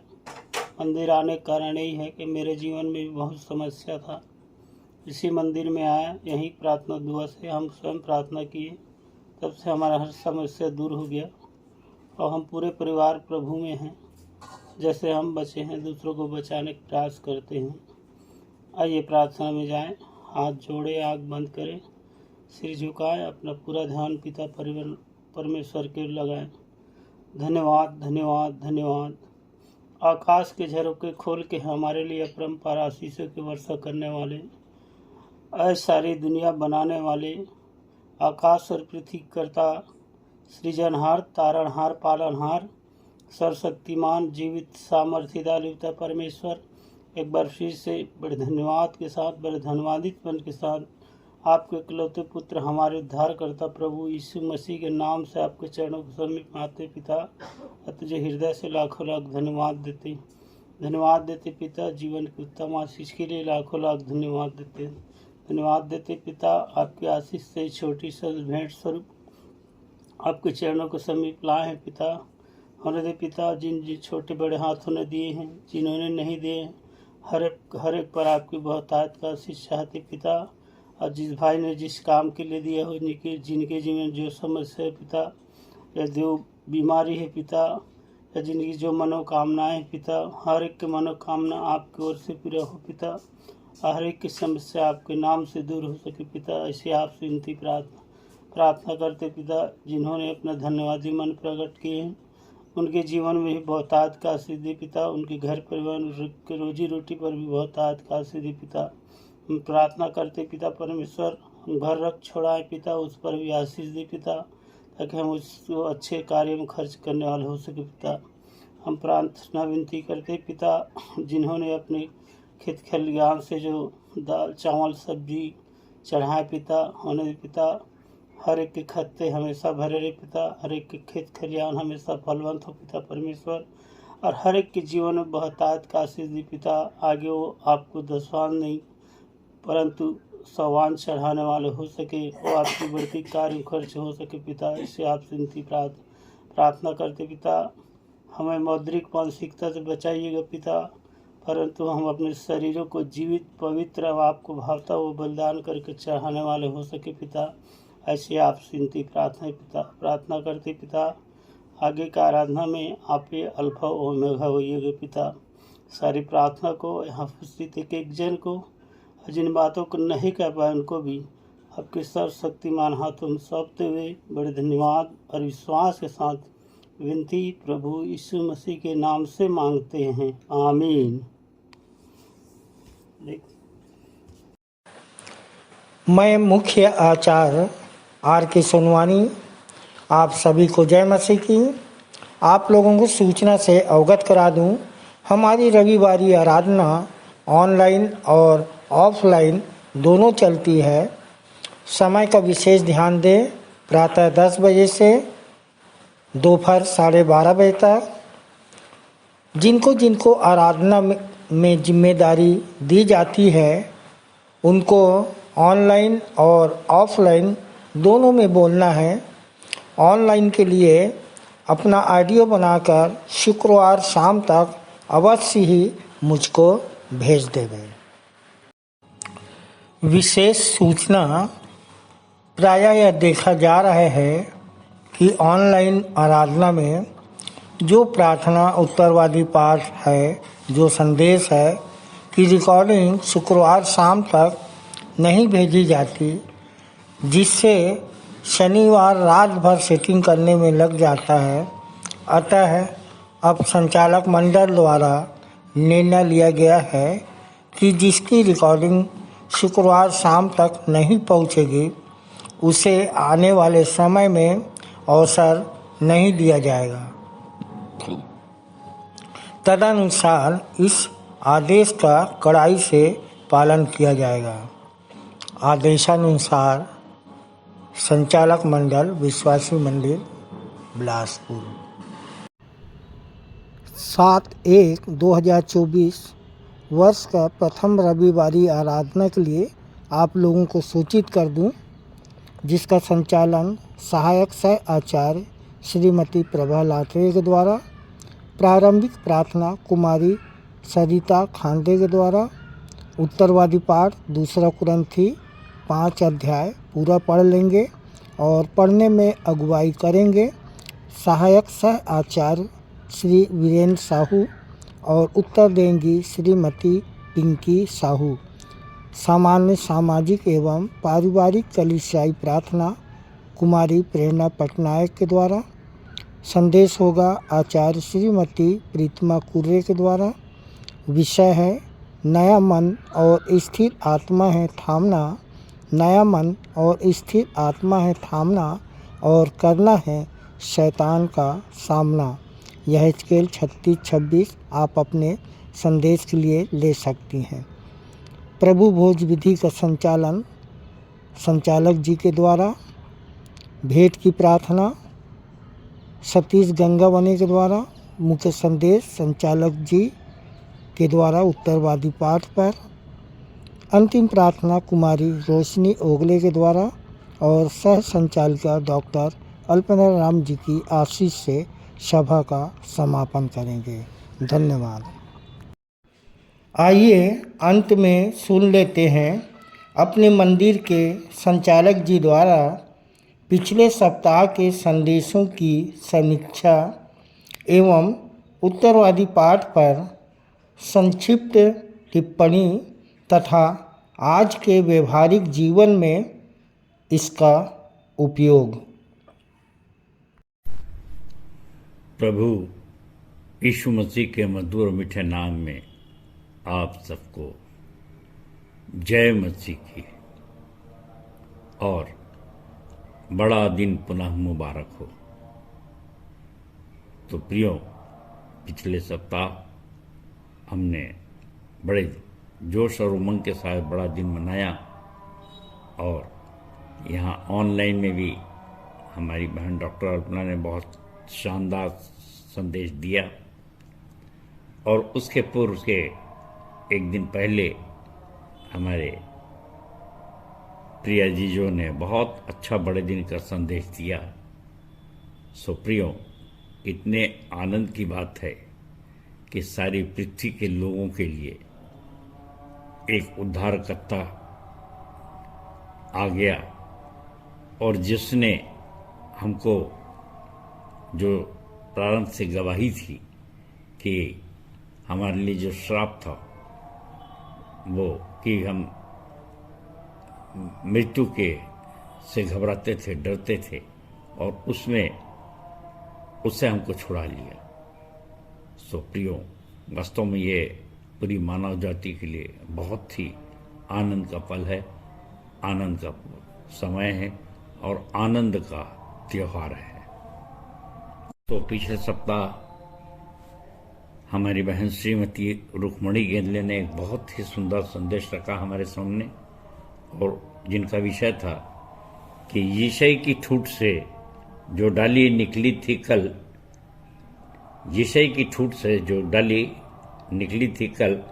मंदिर आने का कारण यही है कि मेरे जीवन में भी बहुत समस्या था। इसी मंदिर में आया, यही प्रार्थना दुआ से हम स्वयं प्रार्थना किए, तब से हमारा हर समस्या दूर हो गया और हम पूरे परिवार प्रभु में हैं। जैसे हम बचे हैं, दूसरों को बचाने का प्रयास करते हैं। आइए प्रार्थना में जाएं, हाथ जोड़े, आँख बंद करें, सिर झुकाएं, अपना पूरा ध्यान पिता परमेश्वर के लगाएं। धन्यवाद धन्यवाद धन्यवाद। आकाश के झरोखे खोल के हमारे लिए अपरंपार आशीषों की वर्षा करने वाले, सारी दुनिया बनाने वाले, आकाश और पृथ्वी कर्ता, सृजनहार, तारणहार, पालनहार, सर्वशक्तिमान, जीवित, सामर्थ्यशाली परमेश्वर, एक बार फिर से बड़े धन्यवाद के साथ, बड़े धन्यवादित मन के साथ आपके इकलौते पुत्र हमारे उद्धारकर्ता प्रभु यीशु मसीह के नाम से आपके चरणों के समीप आते पिता, तुझे हृदय से लाखों लाख धन्यवाद देते पिता। जीवन की उत्तम आशीष के लिए लाखों लाख धन्यवाद देते पिता। आपकी आशीष से छोटी सी भेंट स्वरूप आपके चरणों के समीप लाए हैं पिता। होने दे पिता, जिन छोटे बड़े हाथों ने दिए हैं, जिन्होंने नहीं दिए, हर एक पर आपकी बहुतायत का आशीष चाहते पिता। और जिस भाई ने जिस काम के लिए दिया हो, जिनके जीवन जो समस्या है पिता, या जो बीमारी है पिता, या जिनकी जो मनोकामनाएं हैं पिता, हर एक की मनोकामना आपकी ओर से पूरा हो पिता। हर एक की समस्या आपके नाम से दूर हो सके पिता। ऐसे आपसे विनती प्रार्थना करते पिता। जिन्होंने अपना धन्यवादी मन प्रकट किए हैं, उनके जीवन में भी बहुतायत का आशीष दे पिता। उनके घर परिवार के रोजी रोटी पर भी बहुतायत का आशीष दे पिता। हम प्रार्थना करते पिता परमेश्वर, हम घर रख छोड़ाए पिता, उस पर भी आशीष दे पिता, ताकि हम उसको अच्छे कार्य में खर्च करने वाले हो सके पिता। हम प्रार्थना विनती करते पिता, जिन्होंने अपने खेत खलिहान से जो दाल चावल सब्जी चढ़ाए पिता, होने दे पिता। हर एक के खत्ते हमेशा भरे रहे पिता, हर एक के खेत खलिहान हमेशा फलवंत हो पिता परमेश्वर, और हर एक के जीवन में बहुतायत का आशीष दे पिता। आगे वो आपको दसवान नहीं परंतु सवान चढ़ाने वाले हो सके, वो आपकी बढ़ती कार्य खर्च हो सके पिता। इससे आपसे विनती प्रार्थना करते पिता। हमें मौद्रिक मानसिकता से बचाइएगा पिता, परंतु हम अपने शरीरों को जीवित, पवित्र और आपको भावता वो बलिदान करके चढ़ाने वाले हो सके पिता। ऐसे आपसे विनती प्रार्थना करते पिता। आगे का आराधना में आप ही अल्फा ओमेगा होइएगा पिता। सारी प्रार्थना को यहाँ उपस्थित एक जन को, जिन बातों को नहीं कह पाए, उनको भी आपके सर्वशक्तिमान हाथों में सौंपते हुए बड़े धन्यवाद और विश्वास के साथ विनती प्रभु यीशु मसीह के नाम से मांगते हैं, आमीन। मैं मुख्य आचार्य R.K. सोनवानी आप सभी को जय मसीह की। आप लोगों को सूचना से अवगत करा दूं, हमारी रविवारी आराधना ऑनलाइन और ऑफलाइन दोनों चलती है। समय का विशेष ध्यान दें, प्रातः 10 बजे से दोपहर 12:30 बजे तक। जिनको आराधना में जिम्मेदारी दी जाती है, उनको ऑनलाइन और ऑफलाइन दोनों में बोलना है। ऑनलाइन के लिए अपना ऑडियो बनाकर शुक्रवार शाम तक अवश्य ही मुझको भेज देवे। विशेष सूचना प्रायः यह देखा जा रहा है कि ऑनलाइन आराधना में जो प्रार्थना उत्तरवादी पाठ है, जो संदेश है कि रिकॉर्डिंग शुक्रवार शाम तक नहीं भेजी जाती, जिससे शनिवार रात भर सेटिंग करने में लग जाता है। अतः अब संचालक मंडल द्वारा निर्णय लिया गया है कि जिसकी रिकॉर्डिंग शुक्रवार शाम तक नहीं पहुंचेगी, उसे आने वाले समय में अवसर नहीं दिया जाएगा। तदनुसार इस आदेश का कड़ाई से पालन किया जाएगा। आदेशानुसार संचालक मंडल, विश्वासी मंदिर, बिलासपुर। 7/1/2024 वर्ष का प्रथम रविवारी आराधना के लिए आप लोगों को सूचित कर दूं, जिसका संचालन सहायक सह आचार्य श्रीमती प्रभा लाटरे के द्वारा, प्रारंभिक प्रार्थना कुमारी सरिता खांडे के द्वारा, उत्तरवादी पाठ 2 कुरिन्थी 5 अध्याय पूरा पढ़ लेंगे और पढ़ने में अगुवाई करेंगे सहायक सह आचार्य श्री वीरेंद्र साहू और उत्तर देंगी श्रीमती पिंकी साहू। सामान्य सामाजिक एवं पारिवारिक कलीसियाई प्रार्थना कुमारी प्रेरणा पटनायक के द्वारा। संदेश होगा आचार्य श्रीमती प्रीतिमा कुर्रे के द्वारा। विषय है नया मन और स्थिर आत्मा है थामना, नया मन और स्थिर आत्मा है थामना और करना है शैतान का सामना। यह स्केल 36-26 आप अपने संदेश के लिए ले सकती हैं। प्रभु भोज विधि का संचालन संचालक जी के द्वारा। भेंट की प्रार्थना सतीश गंगावनी के द्वारा। मुख्य संदेश संचालक जी के द्वारा उत्तरवादी पाठ पर। अंतिम प्रार्थना कुमारी रोशनी ओगले के द्वारा और सह संचालिका डॉक्टर अल्पना राम जी की आशीष से सभा का समापन करेंगे। धन्यवाद। आइए अंत में सुन लेते हैं अपने मंदिर के संचालक जी द्वारा पिछले सप्ताह के संदेशों की समीक्षा एवं उत्तरवादी पाठ पर संक्षिप्त टिप्पणी तथा आज के व्यवहारिक जीवन में इसका उपयोग। प्रभु यीशु मसीह के मधुर और मीठे नाम में आप सबको जय मसीह की और बड़ा दिन पुनः मुबारक हो। तो प्रियो, पिछले सप्ताह हमने बड़े जोश और उमंग के साथ बड़ा दिन मनाया और यहाँ ऑनलाइन में भी हमारी बहन डॉक्टर अल्पना ने बहुत शानदार संदेश दिया और उसके पूर्व के एक दिन पहले हमारे प्रिया जीजो ने बहुत अच्छा बड़े दिन का संदेश दिया। सो प्रियो, इतने आनंद की बात है कि सारी पृथ्वी के लोगों के लिए एक उद्धारकर्ता आ गया और जिसने हमको जो प्रारंभ से गवाही थी कि हमारे लिए जो श्राप था वो कि हम मृत्यु के से घबराते थे, डरते थे, और उससे हमको छुड़ा लिया। सो प्रियो, वास्तव में ये पूरी मानव जाति के लिए बहुत ही आनंद का पल है, आनंद का समय है और आनंद का त्योहार है। तो पिछले सप्ताह हमारी बहन श्रीमती रुक्मणी गेंदले ने एक बहुत ही सुंदर संदेश रखा हमारे सामने, और जिनका विषय था कि यीशई की ठूठ से जो डाली निकली थी कल, यीशई की ठूठ से जो डाली निकली थी कल,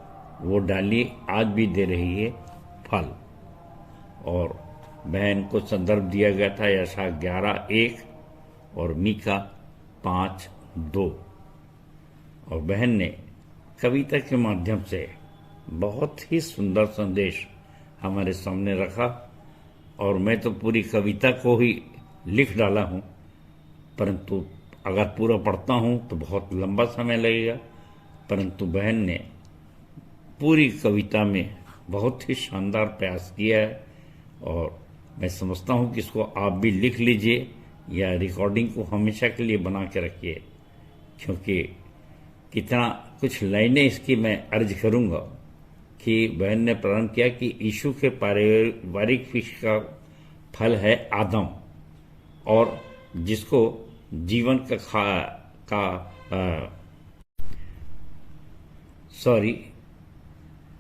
वो डाली आज भी दे रही है फल। और बहन को संदर्भ दिया गया था यशा 11:1 और मीका 5:2, और बहन ने कविता के माध्यम से बहुत ही सुंदर संदेश हमारे सामने रखा और मैं तो पूरी कविता को ही लिख डाला हूँ, परंतु अगर पूरा पढ़ता हूँ तो बहुत लंबा समय लगेगा। परंतु बहन ने पूरी कविता में बहुत ही शानदार प्रयास किया है और मैं समझता हूँ कि इसको आप भी लिख लीजिए या रिकॉर्डिंग को हमेशा के लिए बना के रखिए, क्योंकि कितना कुछ लाइनें इसकी मैं अर्ज करूँगा कि बहन ने प्रारंभ किया कि यीशु के पारिवारिक वृक्ष का फल है आदम, और जिसको जीवन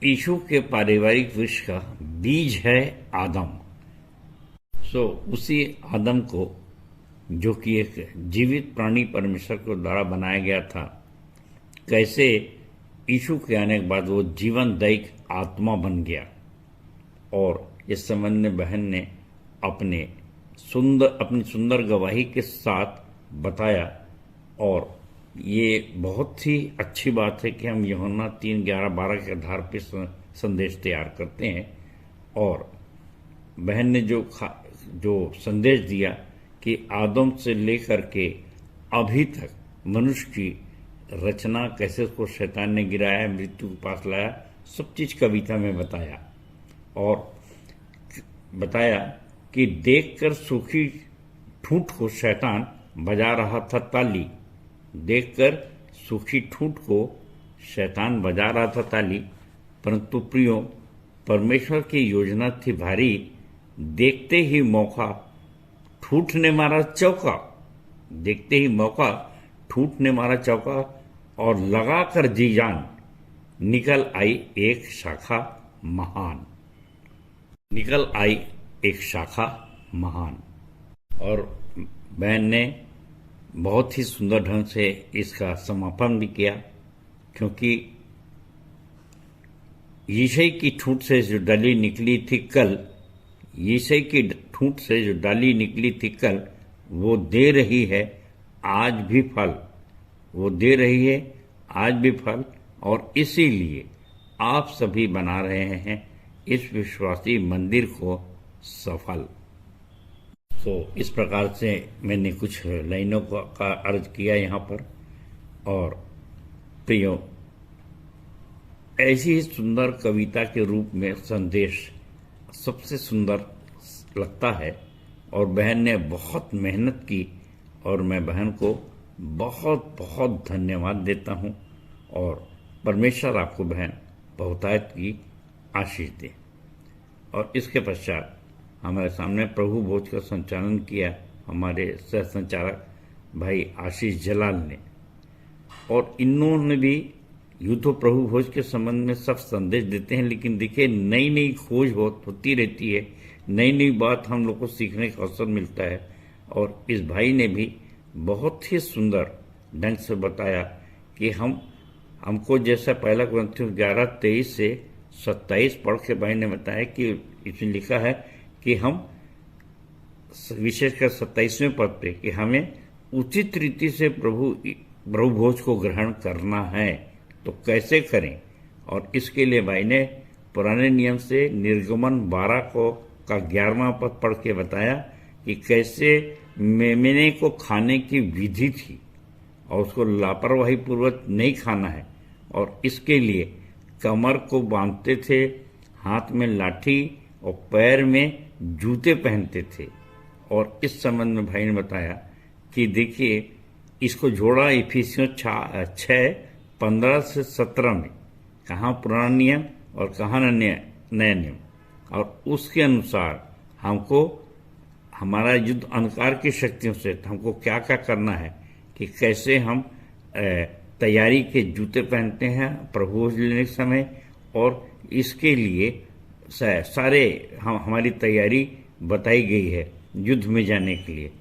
यीशु के पारिवारिक वृक्ष का बीज है आदम। उसी आदम को, जो कि एक जीवित प्राणी परमेश्वर को द्वारा बनाया गया था, कैसे यीशु के आने के बाद वो जीवनदायक आत्मा बन गया। और इस संबंध में बहन ने अपनी सुंदर गवाही के साथ बताया। और ये बहुत ही अच्छी बात है कि हम यूहन्ना 3:11-12 के आधार पर संदेश तैयार करते हैं। और बहन ने जो संदेश दिया कि आदम से लेकर के अभी तक मनुष्य की रचना, कैसे उसको शैतान ने गिराया, मृत्यु के पास लाया, सब चीज कविता में बताया। और बताया कि देखकर सूखी ठूंठ को शैतान बजा रहा था ताली। देखकर सूखी ठूंठ को शैतान बजा रहा था ताली, परंतु प्रियो, परमेश्वर की योजना थी भारी। देखते ही मौका ठूंठ ने मारा चौका। देखते ही मौका ठूंठ ने मारा चौका और लगाकर जी जान निकल आई एक शाखा महान। निकल आई एक शाखा महान। और बहन ने बहुत ही सुंदर ढंग से इसका समापन भी किया, क्योंकि यीशु की ठूंठ से जो डाली निकली थी कल, यीशु की ठूंठ से जो डाली निकली थी कल, वो दे रही है आज भी फल। वो दे रही है आज भी फल। और इसीलिए आप सभी बना रहे हैं इस विश्वासी मंदिर को सफल। इस प्रकार से मैंने कुछ लाइनों का अर्ज किया यहाँ पर। और प्रियो, ऐसी ही सुंदर कविता के रूप में संदेश सबसे सुंदर लगता है। और बहन ने बहुत मेहनत की और मैं बहन को बहुत बहुत धन्यवाद देता हूँ। और परमेश्वर आपको बहन बहुतायत की आशीष दे। और इसके पश्चात हमारे सामने प्रभु भोज का संचालन किया हमारे सह संचालक भाई आशीष जलाल ने। और इन्होंने भी यूँ तो प्रभु भोज के संबंध में सब संदेश देते हैं, लेकिन देखिए नई नई खोज होती रहती है, नई नई बात हम लोग को सीखने का अवसर मिलता है। और इस भाई ने भी बहुत ही सुंदर ढंग से बताया कि हमको जैसा पहला ग्रंथियों 11:23 से 27 पढ़ के भाई ने बताया कि इसमें लिखा है कि हम विशेषकर 27वें पद पे कि हमें उचित रीति से प्रभु भोज को ग्रहण करना है, तो कैसे करें। और इसके लिए भाई ने पुराने नियम से निर्गमन 12 का 11वां पद पढ़ के बताया कि कैसे मेमने को खाने की विधि थी और उसको लापरवाही पूर्वक नहीं खाना है। और इसके लिए कमर को बांधते थे, हाथ में लाठी और पैर में जूते पहनते थे। और इस संबंध में भाई ने बताया कि देखिए इसको जोड़ा इफिसियों 6:15 से 17 में, कहाँ पुराना नियम और कहाँ नया नियम। और उसके अनुसार हमको हमारा युद्ध अंधकार की शक्तियों से हमको क्या क्या करना है, कि कैसे हम तैयारी के जूते पहनते हैं प्रभु लेने के समय। और इसके लिए सारे हमारी तैयारी बताई गई है युद्ध में जाने के लिए।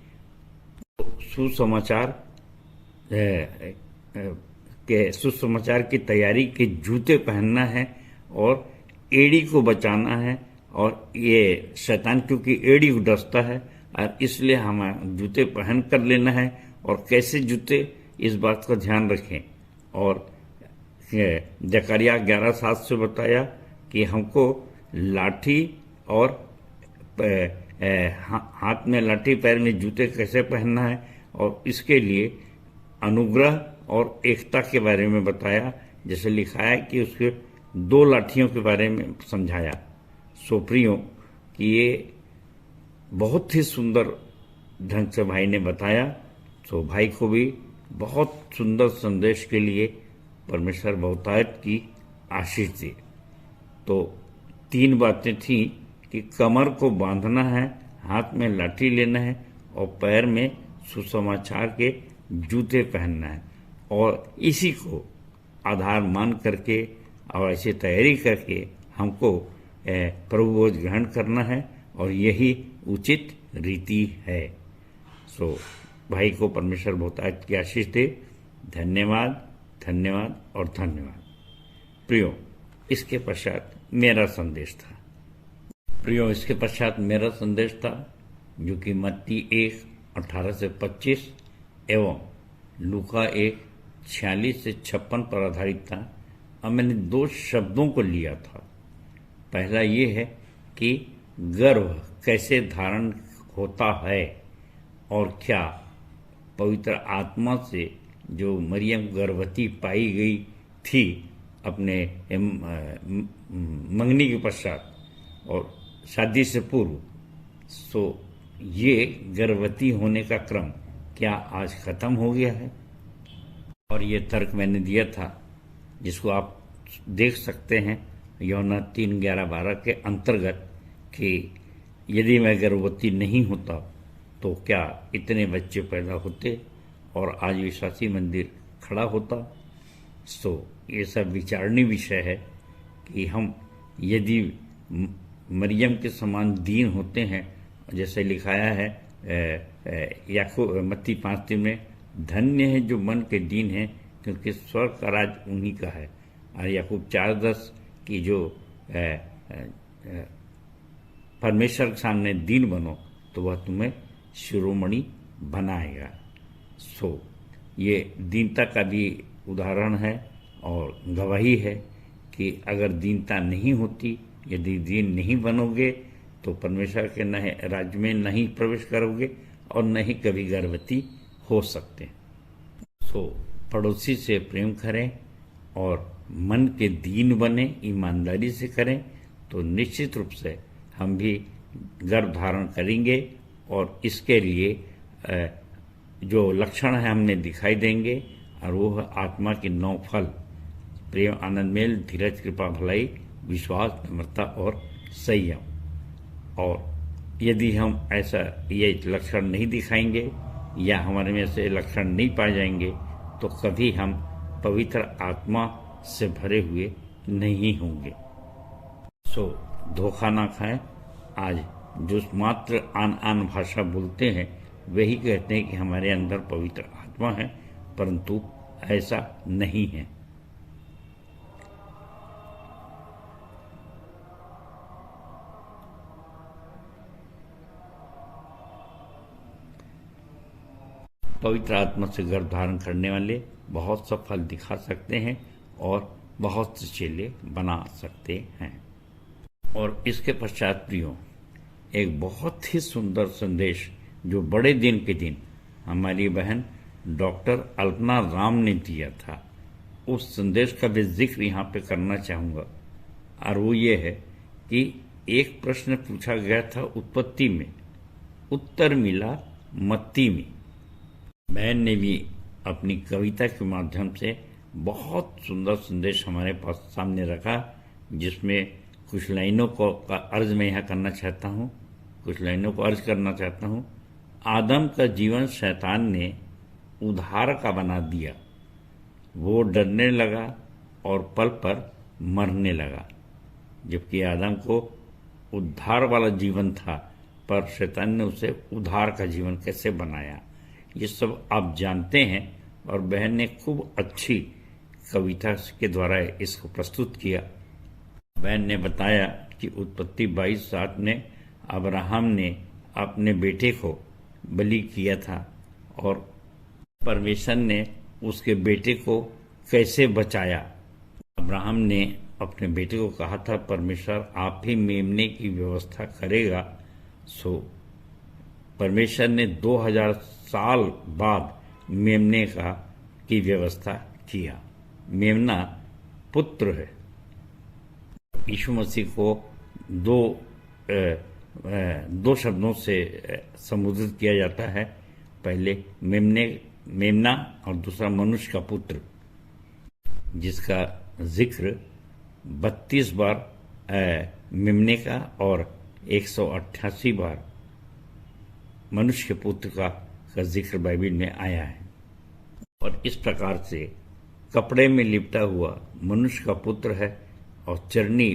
सुसमाचार की तैयारी के जूते पहनना है और एड़ी को बचाना है। और ये शैतान क्योंकि एड़ी को डसता है और इसलिए हमें जूते पहन कर लेना है। और कैसे जूते, इस बात का ध्यान रखें। और जकरिया 11:7 से बताया कि हमको लाठी और हाथ में लाठी पैर में जूते कैसे पहनना है, और इसके लिए अनुग्रह और एकता के बारे में बताया। जैसे लिखा है कि उसके 2 लाठियों के बारे में समझाया। सो प्रियो कि ये बहुत ही सुंदर ढंग से भाई ने बताया। तो भाई को भी बहुत सुंदर संदेश के लिए परमेश्वर बहुतायत की आशीष दी। तो 3 बातें थीं कि कमर को बांधना है, हाथ में लाठी लेना है और पैर में सुसमाचार के जूते पहनना है, और इसी को आधार मान करके और ऐसी तैयारी करके हमको प्रभु भोज ग्रहण करना है, और यही उचित रीति है। सो भाई को परमेश्वर बहुतायत की आशीष दे। धन्यवाद, धन्यवाद और धन्यवाद। प्रियो, इसके पश्चात मेरा संदेश था। इसके पश्चात मेरा संदेश था जो कि मत्ती 1:18 से 25 एवं लूका 1:46 से 56 पर आधारित था। अब मैंने 2 शब्दों को लिया था। पहला ये है कि गर्भ कैसे धारण होता है, और क्या पवित्र आत्मा से जो मरियम गर्भवती पाई गई थी अपने मंगनी के पश्चात और शादी से पूर्व, सो ये गर्भवती होने का क्रम क्या आज खत्म हो गया है? और ये तर्क मैंने दिया था जिसको आप देख सकते हैं यूहन्ना 3:11-12 के अंतर्गत कि यदि मैं गर्भवती नहीं होता तो क्या इतने बच्चे पैदा होते और आज विश्वासी मंदिर खड़ा होता। सो ये सब विचारणीय विषय है कि हम यदि मरियम के समान दीन होते हैं, जैसे लिखाया है याकूब मत्ती 5:3 में, धन्य है जो मन के दीन है क्योंकि स्वर्ग का राज उन्हीं का है। और याकूब 4:10 की जो परमेश्वर के सामने दीन बनो तो वह तुम्हें शिरोमणि बनाएगा। सो ये दीनता का भी उदाहरण है और गवाही है कि अगर दीनता नहीं होती, यदि दीन नहीं बनोगे तो परमेश्वर के नए राज्य में नहीं प्रवेश करोगे और न ही कभी गर्भवती हो सकते। सो पड़ोसी से प्रेम करें और मन के दीन बने, ईमानदारी से करें तो निश्चित रूप से हम भी गर्भ धारण करेंगे, और इसके लिए जो लक्षण है हमने दिखाई देंगे, और वो है आत्मा के 9 फल: प्रेम, आनंद, मेल, धीरज, कृपा, भलाई, विश्वास, नम्रता और संयम। और यदि हम ऐसा ये लक्षण नहीं दिखाएंगे या हमारे में से लक्षण नहीं पाए जाएंगे तो कभी हम पवित्र आत्मा से भरे हुए नहीं होंगे। सो धोखा ना खाएं। आज जो मात्र आन भाषा बोलते हैं वही कहते हैं कि हमारे अंदर पवित्र आत्मा है, परंतु ऐसा नहीं है। पवित्र आत्मा से गर्भ धारण करने वाले बहुत सा फल दिखा सकते हैं और बहुत से चेले बना सकते हैं। और इसके पश्चात प्रियो, एक बहुत ही सुंदर संदेश जो बड़े दिन के दिन हमारी बहन डॉक्टर अल्पना राम ने दिया था, उस संदेश का भी जिक्र यहाँ पे करना चाहूँगा। और वो ये है कि एक प्रश्न पूछा गया था उत्पत्ति में, उत्तर मिला मत्ती में। बहन ने भी अपनी कविता के माध्यम से बहुत सुंदर संदेश हमारे पास सामने रखा, जिसमें कुछ लाइनों को का अर्ज मैं यहाँ करना चाहता हूँ, कुछ लाइनों को अर्ज करना चाहता हूँ। आदम का जीवन शैतान ने उधार का बना दिया, वो डरने लगा और पल पर मरने लगा। जबकि आदम को उद्धार वाला जीवन था, पर शैतान ने उसे उधार का जीवन कैसे बनाया, ये सब आप जानते हैं। और बहन ने खूब अच्छी कविता के द्वारा इसको प्रस्तुत किया। बहन ने बताया कि उत्पत्ति 22:7 में अब्राहम ने अपने बेटे को बलि किया था और परमेश्वर ने उसके बेटे को कैसे बचाया अब्राहम ने अपने बेटे को कहा था, परमेश्वर आप ही मेमने की व्यवस्था करेगा। सो परमेश्वर ने 2000 साल बाद मेमने की व्यवस्था किया। मेमना पुत्र है। यीशु मसीह को दो शब्दों से संबोधित किया जाता है। पहले मेमना और दूसरा मनुष्य का पुत्र, जिसका जिक्र 32 बार मेमने का और 188 बार मनुष्य के पुत्र का जिक्र बाइबल में आया है। और इस प्रकार से कपड़े में लिपटा हुआ मनुष्य का पुत्र है और चरनी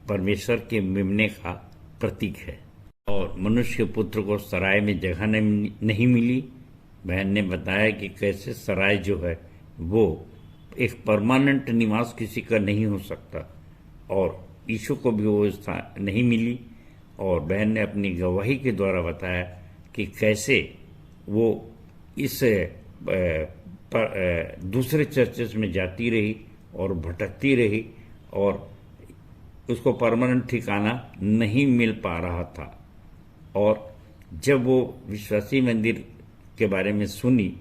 परमेश्वर के मेमने का प्रतीक है। और मनुष्य के पुत्र को सराय में जगह नहीं मिली। बहन ने बताया कि कैसे सराय जो है वो एक परमानेंट निवास किसी का नहीं हो सकता, और यीशु को भी वो स्थान नहीं मिली। और बहन ने अपनी गवाही के द्वारा बताया कि कैसे वो इस दूसरे चर्चेस में जाती रही और भटकती रही और उसको परमानेंट ठिकाना नहीं मिल पा रहा था। और जब वो विश्वासी मंदिर के बारे में सुनी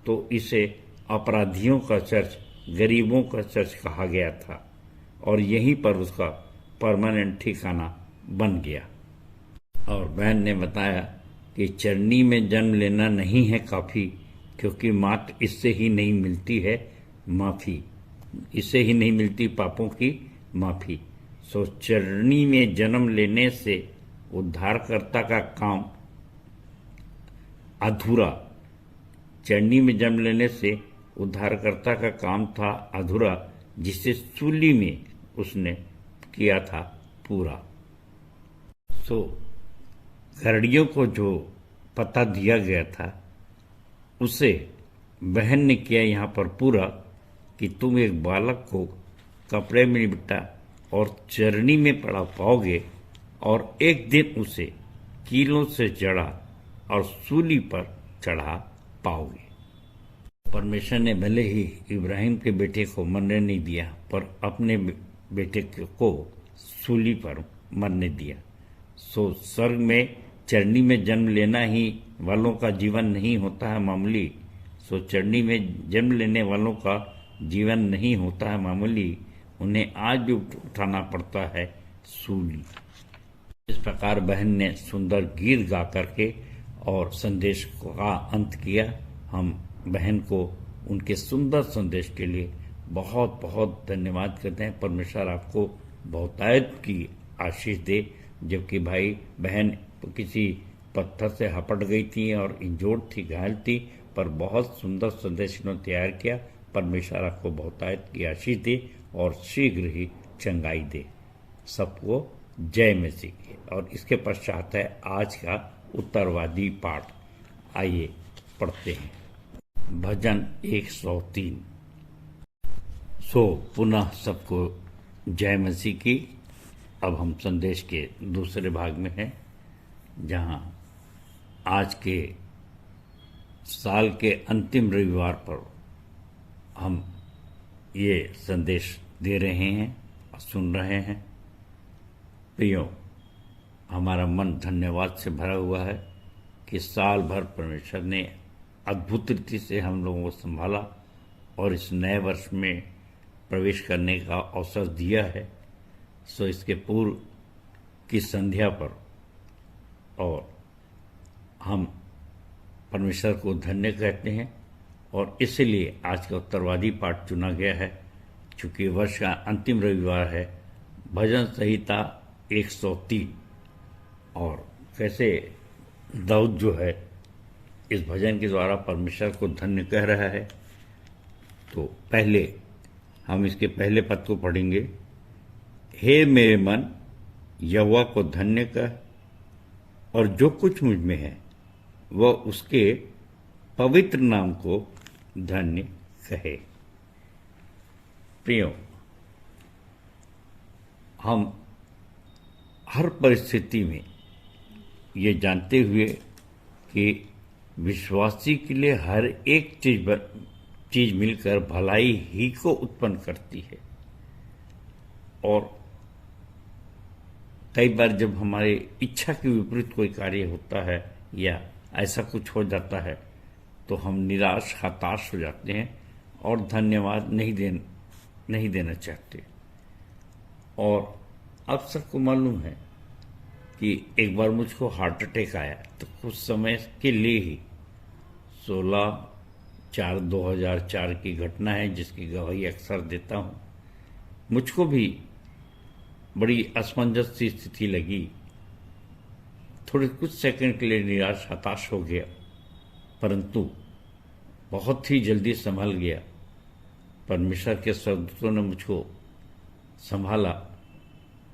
तो इसे अपराधियों का चर्च, गरीबों का चर्च कहा गया था, और यहीं पर उसका परमानेंट ठिकाना बन गया। और बहन ने बताया कि चरनी में जन्म लेना नहीं है काफ़ी, क्योंकि मात्र इससे ही नहीं मिलती है माफ़ी, इससे ही नहीं मिलती पापों की माफ़ी। सो चरनी में जन्म लेने से उद्धारकर्ता का काम अधूरा, चरनी में जन्म लेने से उद्धारकर्ता का काम था अधूरा, जिसे सूली में उसने किया था पूरा। सो घरड़ियों को जो पता दिया गया था उसे बहन ने किया यहाँ पर पूरा, कि तुम एक बालक को कपड़े में लिपटा और चरनी में पड़ा पाओगे, और एक दिन उसे कीलों से जड़ा और सूली पर चढ़ा पाओगे। परमेश्वर ने भले ही इब्राहिम के बेटे को मरने नहीं दिया, पर अपने बेटे को सूली पर मरने दिया। सो स्वर्ग में चरनी में जन्म लेना ही वालों का जीवन नहीं होता है मामूली। सो चरनी में जन्म लेने वालों का जीवन नहीं होता है मामूली, उन्हें आज भी उठाना पड़ता है सूली। इस प्रकार बहन ने सुंदर गीत गा करके और संदेश का अंत किया। हम बहन को उनके सुंदर संदेश के लिए बहुत बहुत धन्यवाद करते हैं। परमेश्वर आपको बहुतायत की आशीष दे। जबकि भाई बहन किसी पत्थर से हपट गई थी और इंजोर्ड थी, घायल थी, पर बहुत सुंदर संदेश इन्होंने तैयार किया। परमेश्वर आपको बहुतायत की आशीष दे और शीघ्र ही चंगाई दे। सबको जय मसीह की। और इसके पश्चात है आज का उत्तरवादी पाठ। आइए पढ़ते हैं भजन 103। सो पुनः सबको जय मसीह की। अब हम संदेश के दूसरे भाग में हैं, जहां आज के साल के अंतिम रविवार पर हम ये संदेश दे रहे हैं और सुन रहे हैं। प्रियो, हमारा मन धन्यवाद से भरा हुआ है कि साल भर परमेश्वर ने अद्भुत रीति से हम लोगों को संभाला और इस नए वर्ष में प्रवेश करने का अवसर दिया है। सो इसके पूर्व की संध्या पर और हम परमेश्वर को धन्य कहते हैं, और इसलिए आज का उत्तरवादी पाठ चुना गया है। चूँकि वर्ष का अंतिम रविवार है, भजन संहिता 103, और कैसे दाऊद जो है इस भजन के द्वारा परमेश्वर को धन्य कह रहा है। तो पहले हम इसके पहले पद को पढ़ेंगे। हे मेरे मन, यहोवा को धन्य कह, और जो कुछ मुझ में है वह उसके पवित्र नाम को धन्य कहे। प्रियो, हम हर परिस्थिति में ये जानते हुए कि विश्वासी के लिए हर एक चीज मिलकर भलाई ही को उत्पन्न करती है, और कई बार जब हमारे इच्छा के विपरीत कोई कार्य होता है या ऐसा कुछ हो जाता है तो हम निराश हताश हो जाते हैं और धन्यवाद नहीं देना चाहते। और आप सबको मालूम है कि एक बार मुझको हार्ट अटैक आया तो कुछ समय के लिए ही 16/4/2004 की घटना है जिसकी गवाही अक्सर देता हूँ। मुझको भी बड़ी असमंजस सी स्थिति लगी, थोड़े कुछ सेकंड के लिए निराश हताश हो गया, परंतु बहुत ही जल्दी संभल गया। परमेश्वर के स्वर्गदूतों ने मुझको संभाला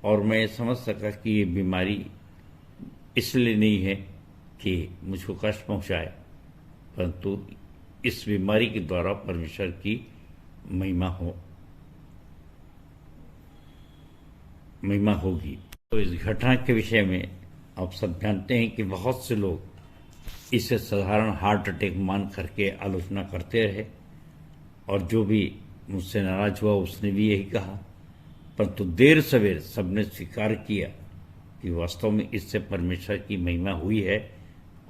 और मैं समझ सका कि ये बीमारी इसलिए नहीं है कि मुझको कष्ट पहुंचाए, परंतु इस बीमारी के द्वारा परमेश्वर की महिमा होगी। तो इस घटना के विषय में आप सब जानते हैं कि बहुत से लोग इसे साधारण हार्ट अटैक मान करके आलोचना करते रहे और जो भी मुझसे नाराज हुआ उसने भी यही कहा, परंतु देर सवेर सबने स्वीकार किया कि वास्तव में इससे परमेश्वर की महिमा हुई है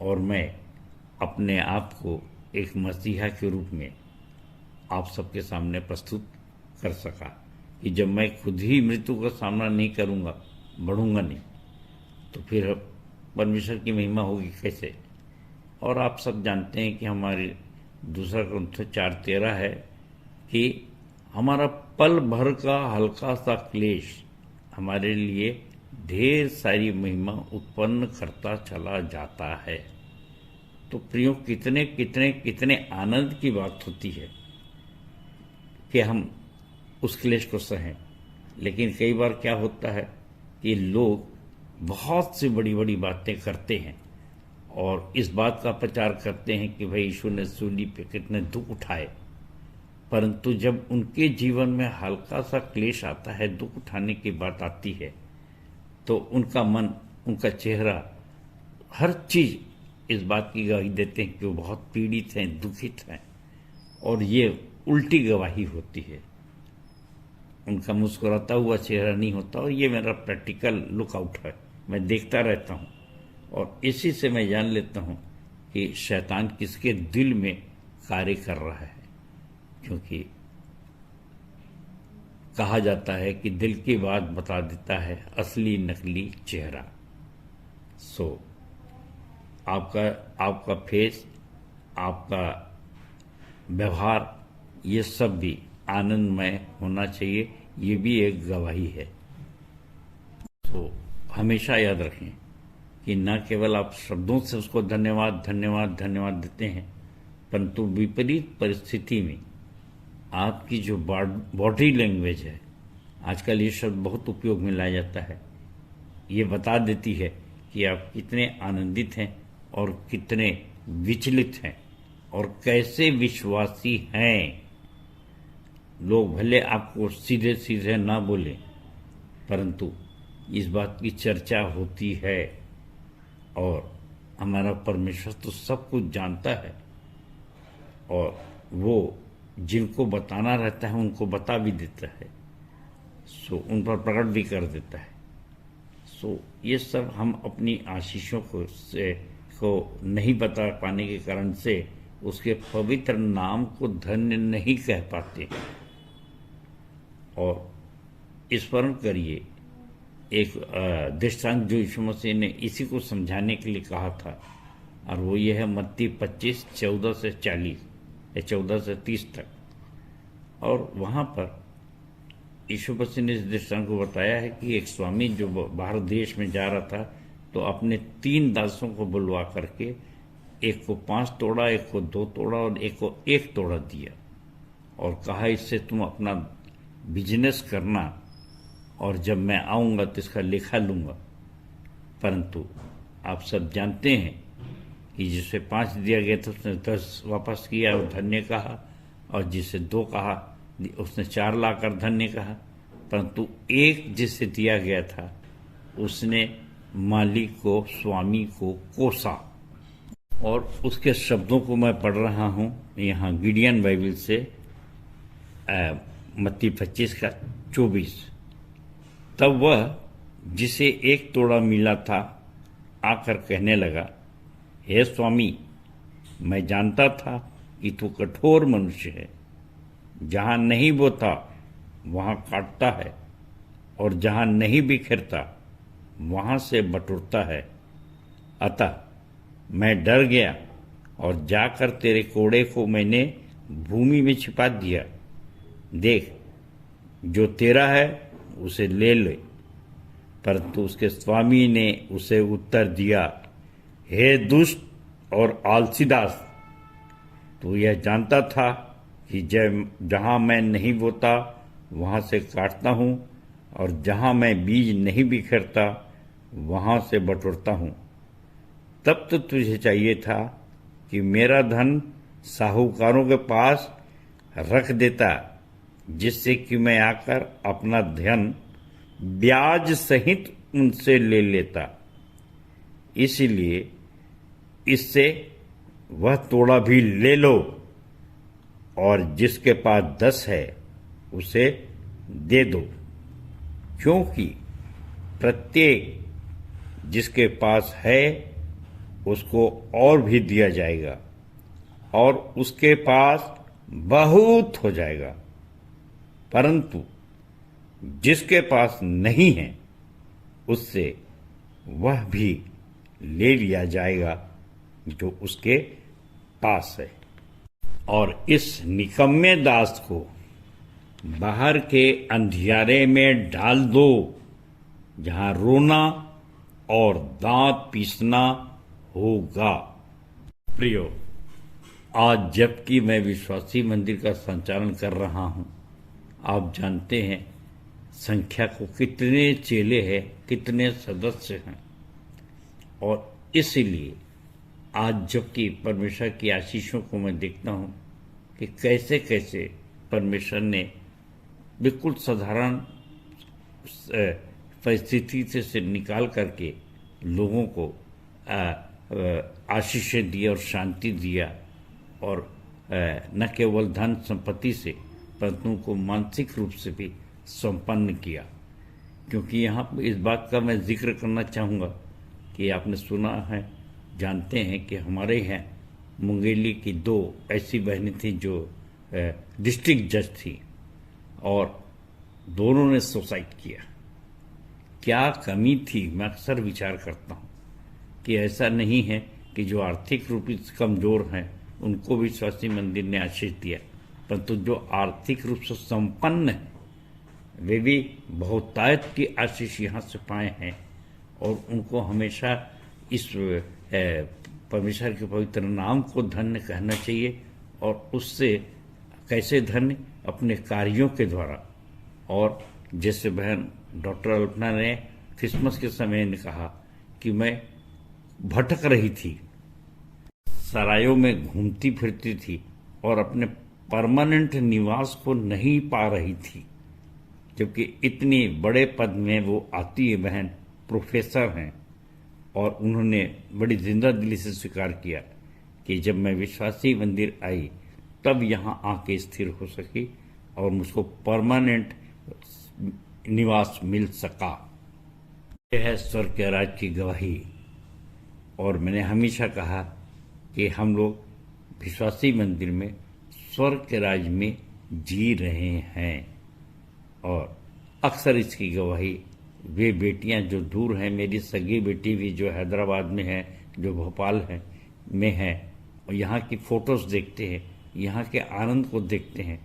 और मैं अपने आप को एक मसीहा के रूप में आप सबके सामने प्रस्तुत कर सका कि जब मैं खुद ही मृत्यु का सामना नहीं करूंगा, बढ़ूंगा नहीं, तो फिर परमेश्वर की महिमा होगी कैसे। और आप सब जानते हैं कि हमारे 2 Corinthians 4:13 है कि हमारा पल भर का हल्का सा क्लेश हमारे लिए ढेर सारी महिमा उत्पन्न करता चला जाता है। तो प्रियो कितने कितने कितने आनंद की बात होती है कि हम उस क्लेश को सहें। लेकिन कई बार क्या होता है कि लोग बहुत सी बड़ी बड़ी बातें करते हैं और इस बात का प्रचार करते हैं कि भाई यीशु ने सूली पे कितने दुख उठाए, परंतु जब उनके जीवन में हल्का सा क्लेश आता है, दुख उठाने की बात आती है, तो उनका मन, उनका चेहरा, हर चीज इस बात की गवाही देते हैं कि वो बहुत पीड़ित हैं, दुखित हैं, और ये उल्टी गवाही होती है। उनका मुस्कुराता हुआ चेहरा नहीं होता और ये मेरा प्रैक्टिकल लुकआउट है, मैं देखता रहता हूँ और इसी से मैं जान लेता हूँ कि शैतान किसके दिल में कार्य कर रहा है, क्योंकि कहा जाता है कि दिल की बात बता देता है असली नकली चेहरा। सो आपका फेस, आपका व्यवहार, ये सब भी आनंदमय होना चाहिए, ये भी एक गवाही है। तो हमेशा याद रखें कि न केवल आप शब्दों से उसको धन्यवाद धन्यवाद धन्यवाद देते हैं, परंतु विपरीत परिस्थिति में आपकी जो बॉडी लैंग्वेज है, आजकल ये शब्द बहुत उपयोग में लाया जाता है, ये बता देती है कि आप कितने आनंदित हैं और कितने विचलित हैं और कैसे विश्वासी हैं। लोग भले आपको सीधे सीधे ना बोले, परंतु इस बात की चर्चा होती है और हमारा परमेश्वर तो सब कुछ जानता है और वो जिनको बताना रहता है उनको बता भी देता है, सो उन पर प्रकट भी कर देता है। सो ये सब हम अपनी आशीषों को नहीं बता पाने के कारण से उसके पवित्र नाम को धन्य नहीं कह पाते। और स्मरण करिए एक दृष्टांत जो यीशु मसीह ने इसी को समझाने के लिए कहा था, और वो ये है मत्ती 25:14-40 या 14-30 तक। और वहाँ पर यीशु मसीह ने इस दृष्टांत को बताया है कि एक स्वामी जो बाहर देश में जा रहा था, तो अपने 3 दासों को बुलवा करके एक को 5 तोड़ा, एक को 2 तोड़ा और एक को 1 तोड़ा दिया और कहा इससे तुम अपना बिजनेस करना और जब मैं आऊँगा तो इसका लेखा लूँगा। परंतु आप सब जानते हैं कि जिसे 5 दिया गया था उसने 10 वापस किया और धन्य कहा, और जिसे 2 कहा उसने 4 लाकर धन्य कहा, परंतु 1 जिसे दिया गया था उसने मालिक को, स्वामी को कोसा। और उसके शब्दों को मैं पढ़ रहा हूँ यहाँ गिडियन बाइबल से, मत्ती 25:24। तब वह जिसे एक तोड़ा मिला था आकर कहने लगा, हे स्वामी, मैं जानता था कि तू कठोर मनुष्य है। जहाँ नहीं बोता वहाँ काटता है, और जहाँ नहीं बिखेरता वहाँ से बटोरता है। अतः मैं डर गया और जाकर तेरे कोड़े को मैंने भूमि में छिपा दिया। देख, जो तेरा है उसे ले ले। परंतु उसके स्वामी ने उसे उत्तर दिया, हे दुष्ट और आलसी दास, तू यह जानता था कि जहाँ मैं नहीं बोता वहाँ से काटता हूँ, और जहाँ मैं बीज नहीं बिखेरता वहाँ से बटोरता हूँ। तब तो तुझे चाहिए था कि मेरा धन साहूकारों के पास रख देता, जिससे कि मैं आकर अपना धन ब्याज सहित उनसे ले लेता। इसलिए इससे वह तोड़ा भी ले लो, और जिसके पास 10 है उसे दे दो, क्योंकि प्रत्येक जिसके पास है उसको और भी दिया जाएगा, और उसके पास बहुत हो जाएगा। परंतु जिसके पास नहीं है उससे वह भी ले लिया जाएगा जो उसके पास है। और इस निकम्मे दास को बाहर के अंधियारे में डाल दो, जहां रोना और दांत पीसना होगा। प्रियो, आज जबकि मैं विश्वासी मंदिर का संचालन कर रहा हूं, आप जानते हैं संख्या को कितने चेले हैं, कितने सदस्य हैं। और इसलिए आज जबकि परमेश्वर की आशीषों को मैं देखता हूं कि कैसे कैसे परमेश्वर ने बिल्कुल साधारण परिस्थिति से निकाल करके लोगों को आशीषें दी और शांति दिया, और न केवल धन संपत्ति से परंतु उनको मानसिक रूप से भी संपन्न किया। क्योंकि यहाँ इस बात का मैं जिक्र करना चाहूँगा कि आपने सुना है, जानते हैं कि हमारे यहाँ मुंगेली की 2 ऐसी बहनें थी जो डिस्ट्रिक्ट जज थी, और दोनों ने सुसाइड किया। क्या कमी थी? मैं अक्सर विचार करता हूँ कि ऐसा नहीं है कि जो आर्थिक रूप से कमज़ोर हैं उनको भी विश्वासी मंदिर ने आशीष दिया, परंतु जो आर्थिक रूप से संपन्न है वे भी बहुतायत की आशीष यहाँ से पाए हैं, और उनको हमेशा इस परमेश्वर के पवित्र नाम को धन्य कहना चाहिए। और उससे कैसे धन्य? अपने कार्यों के द्वारा। और जैसे बहन डॉक्टर अल्पना ने क्रिसमस के समय ने कहा कि मैं भटक रही थी, सरायों में घूमती फिरती थी और अपने परमानेंट निवास को नहीं पा रही थी, जबकि इतनी बड़े पद में वो आती है बहन, प्रोफेसर हैं, और उन्होंने बड़ी जिंदा दिली से स्वीकार किया कि जब मैं विश्वासी मंदिर आई तब यहाँ आके स्थिर हो सकी और मुझको परमानेंट निवास मिल सका। यह है स्वर्ग के राज की गवाही। और मैंने हमेशा कहा कि हम लोग विश्वासी मंदिर में स्वर्ग के राज में जी रहे हैं, और अक्सर इसकी गवाही वे बेटियां जो दूर हैं, मेरी सगी बेटी भी जो हैदराबाद में है, जो भोपाल में है, और यहाँ की फ़ोटोज़ देखते हैं, यहाँ के आनंद को देखते हैं,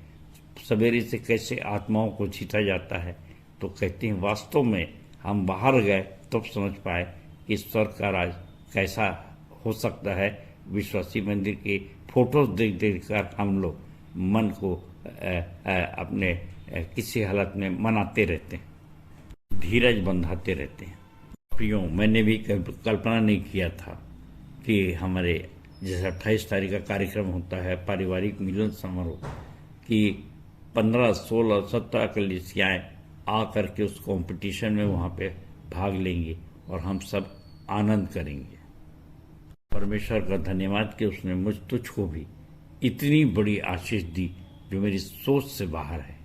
सवेरे से कैसे आत्माओं को जीता जाता है, तो कहते हैं वास्तव में हम बाहर गए तब समझ पाए कि स्वर्ग का राज कैसा हो सकता है। विश्वासी मंदिर के फ़ोटोज़ देख देख कर हम लोग मन को अपने किसी हालत में मनाते रहते हैं, धीरज बंधाते रहते हैं। प्रियो, मैंने भी कल्पना नहीं किया था कि हमारे जैसे 28 तारीख का कार्यक्रम होता है पारिवारिक मिलन समारोह, कि 15, 16, 17 कलीसियाएँ आ करके उस कंपटीशन में वहाँ पे भाग लेंगे और हम सब आनंद करेंगे। परमेश्वर का धन्यवाद कि उसने मुझ तुझको भी इतनी बड़ी आशीष दी जो मेरी सोच से बाहर है।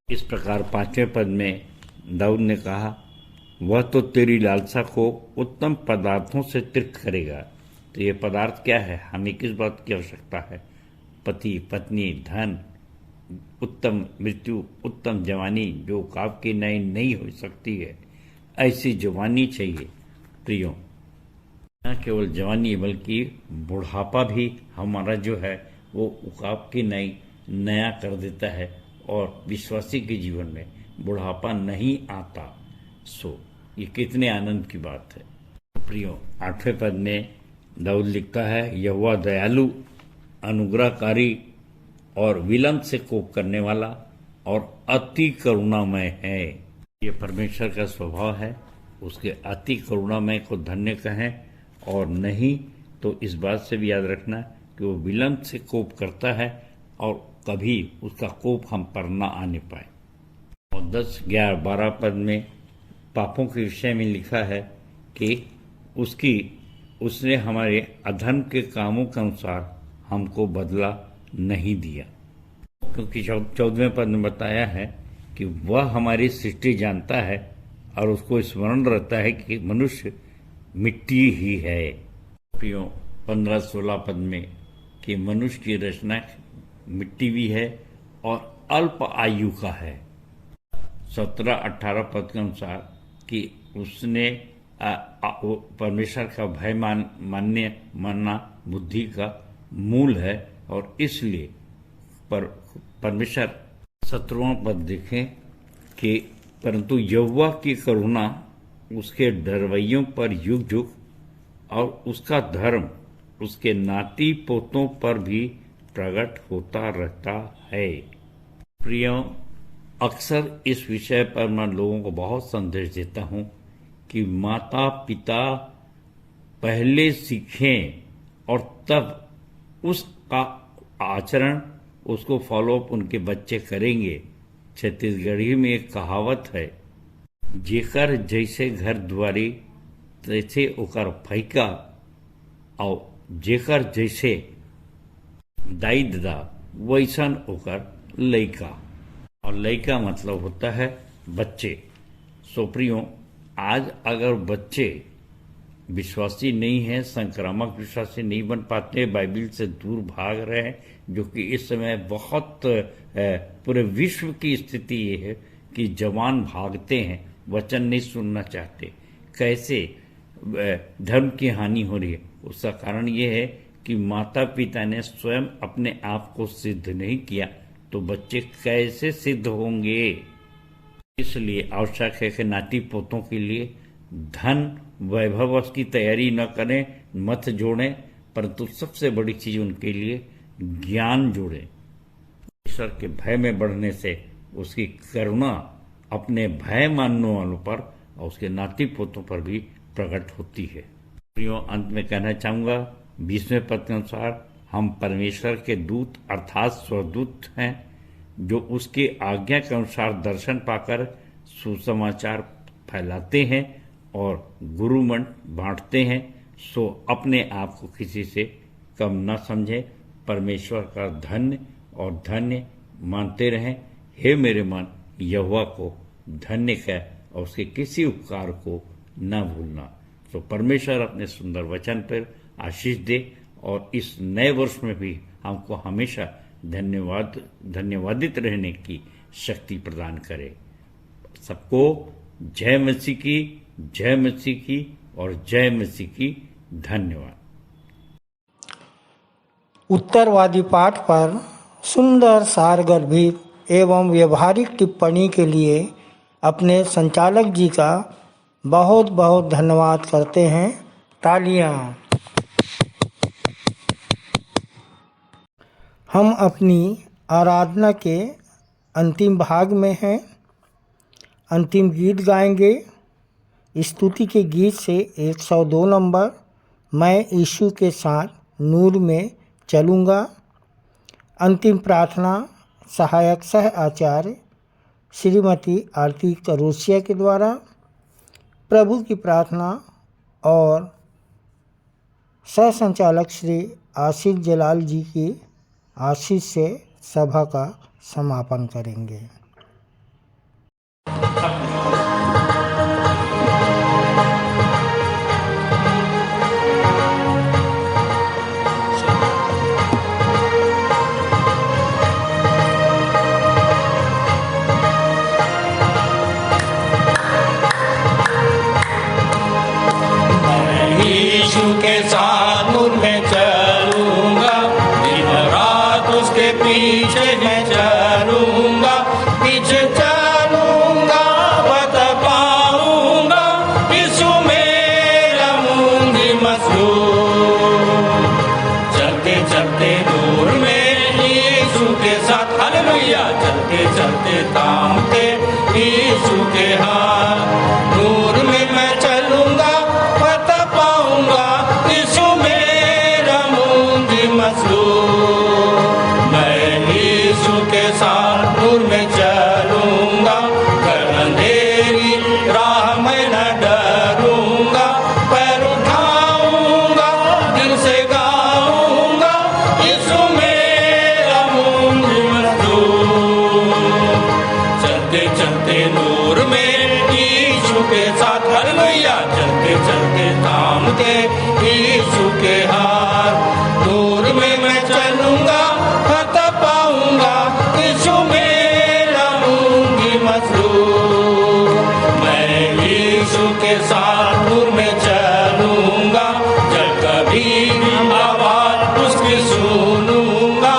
इस प्रकार 5वें पद में दाऊद ने कहा, वह तो तेरी लालसा को उत्तम पदार्थों से तृप्त करेगा। तो ये पदार्थ क्या है? हमें किस बात की आवश्यकता है? पति, पत्नी, धन, उत्तम मृत्यु, उत्तम जवानी जो काब की नई नहीं हो सकती है, ऐसी जवानी चाहिए। प्रियो, न केवल जवानी बल्कि बुढ़ापा भी हमारा जो है वो उकाब की नई नया कर देता है और विश्वासी के जीवन में बुढ़ापा नहीं आता। सो ये कितने आनंद की बात है। प्रियो, 8वें पद में दाऊद लिखता है, यहोवा दयालु, अनुग्रहकारी और विलंब से कोप करने वाला और अति करुणामय है। ये परमेश्वर का स्वभाव है। उसके अति करुणामय को धन्य कहें, और नहीं तो इस बात से भी याद रखना कि वो विलंब से कोप करता है और कभी उसका कोप हम पर न आने पाए। और 10, 11, 12 पद में पापों के विषय में लिखा है कि उसने हमारे अधर्म के कामों के अनुसार हमको बदला नहीं दिया। क्योंकि 14वें पद में बताया है कि वह हमारी सृष्टि जानता है और उसको स्मरण रहता है कि मनुष्य मिट्टी ही है। प्रियो, 15-16 पद में कि मनुष्य की रचना मिट्टी भी है और अल्प आयु का है। 17-18 पद के अनुसार कि उसने परमेश्वर का भय मानना बुद्धि का मूल है, और इसलिए परमेश्वर 17वां पद देखें कि परंतु यहोवा की करुणा उसके डरवैयों पर युग युग और उसका धर्म उसके नाती पोतों पर भी प्रकट होता रहता है। प्रियो, अक्सर इस विषय पर मैं लोगों को बहुत संदेश देता हूं कि माता पिता पहले सीखें और तब उसका आचरण, उसको फॉलोअप उनके बच्चे करेंगे। छत्तीसगढ़ी में एक कहावत है, जेकर जैसे घर दुआरी तैसे ओकर फैका, और जेकर जैसे दाई दादा वैसन ओकर लइका। और लइका मतलब होता है बच्चे। सो प्रियो, आज अगर बच्चे विश्वासी नहीं है, संक्रामक विश्वासी नहीं बन पाते, बाइबिल से दूर भाग रहे हैं, जो कि इस समय बहुत पूरे विश्व की स्थिति ये है कि जवान भागते हैं, वचन नहीं सुनना चाहते। कैसे धर्म की हानि हो रही है? उसका कारण ये है कि माता पिता ने स्वयं अपने आप को सिद्ध नहीं किया, तो बच्चे कैसे सिद्ध होंगे? इसलिए आवश्यक है कि नाती पोतों के लिए धन वैभव की तैयारी न करें, मत जोड़ें, परंतु सबसे बड़ी चीज उनके लिए ज्ञान जोड़ें। ईश्वर के भय में बढ़ने से उसकी करुणा अपने भय मानने वालों पर और उसके नाती पोतों पर भी प्रकट होती है। प्रियो, अंत में कहना चाहूँगा, 20वें पद के अनुसार हम परमेश्वर के दूत अर्थात स्वदूत हैं, जो उसकी आज्ञा के अनुसार दर्शन पाकर सुसमाचार फैलाते हैं और गुरुमंड बांटते हैं। सो अपने आप को किसी से कम न समझें, परमेश्वर का धन्य और धन्य मानते रहें। हे मेरे मन, यहोवा को धन्य कह और उसके किसी उपकार को न भूलना। तो परमेश्वर अपने सुंदर वचन पर आशीष दे और इस नए वर्ष में भी हमको हमेशा धन्यवादित रहने की शक्ति प्रदान करे। सबको जय मसीह की, जय मसीह की और जय मसीह की। धन्यवाद। उत्तरवादी पाठ पर सुंदर सारगर्भित एवं व्यवहारिक टिप्पणी के लिए अपने संचालक जी का बहुत बहुत धन्यवाद करते हैं। तालियां। हम अपनी आराधना के अंतिम भाग में हैं। अंतिम गीत गाएंगे। स्तुति के गीत से 102 नंबर, मैं यीशु के साथ नूर में चलूँगा। अंतिम प्रार्थना सहायक सह आचार्य श्रीमती आरती करोसिया के द्वारा। प्रभु की प्रार्थना और सह संचालक श्री आशीष जलाल जी की आशीष से सभा का समापन करेंगे। चलते थामते यीशु के हाथ। नूर में मैं चलूंगा पता पाऊंगा, यीशु मेरा मुंजी मसलूब। मैं यीशु के साथ नूर में चलूंगा, कर अंधेरी राह में न डरूंगा। पैर उठाऊंगा दिल से गाऊंगा, यीशु मेरा मुंजी मसलूब। चलते चलते नूर में यीशु के साथ, हालेलुया। चलते चलते थामते यीशु के हाथ। नूर में मैं चलूंगा पता पाऊंगा, यीशु मेरा मुंजी मसलूब। मैं यीशु के साथ नूर में चलूंगा, जब कभी भी आवाज उसकी सुनूंगा,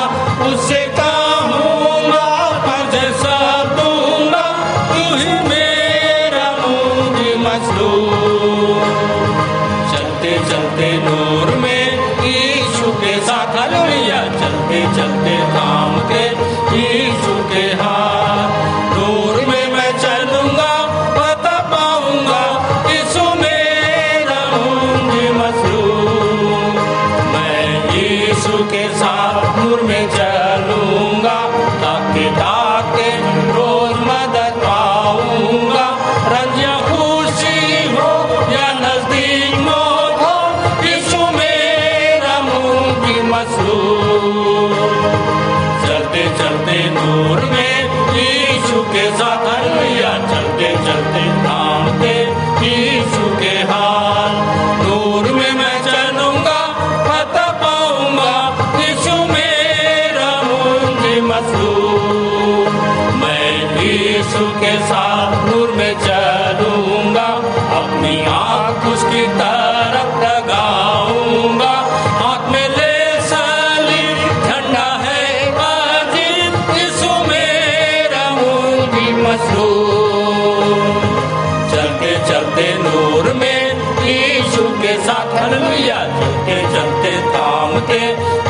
उससे कहूंगा फर्ज सब दूंगा, तू ही मेरा मुंजी मसलूब। चलते चलते नूर में यीशु के साथ, हालेलुया। चलते चलते थामते यीशु के हाथ। नूर में मैं चलूंगा पता पाऊंगा, यीशु मेरा मुंजी मसलूब। मैं यीशु के साथ नूर में चलूंगा, ताके ताके रोज मदद पाऊंगा। रंज या खुशी हो या नजदीक मौत हो, यीशु मेरा मुंजी मसलूब। चलते चलते नूर में यीशु के साथ, हालेलुया। चलते चलते थामते यीशु के हाथ। नूर में मैं चलूंगा पता पाऊंगा, यीशु मेरा मुंजी मसलूब। मैं यीशु के साथ नूर में चलूंगा, अपनी आँख उसकी तरफ लगाऊंगा। हाथ में ले सलीब झंडा है अजीब, यीशु मेरा मुंजी मसलूब। चलते चलते नूर में यीशु के साथ, हालेलुया। चलते चलते थामते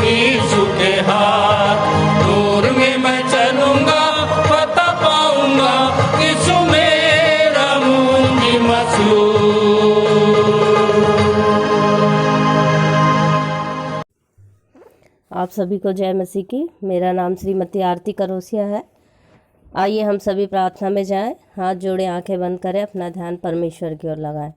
यीशु के हाथ। नूर में मैं चलूंगा पता पाऊंगा, यीशु मेरा मुंजी मसलूब। आप सभी को जय मसीह की। मेरा नाम श्रीमती आरती करोसिया है। आइए हम सभी प्रार्थना में जाएं। हाथ जोड़े, आंखें बंद करें, अपना ध्यान परमेश्वर की ओर लगाएं।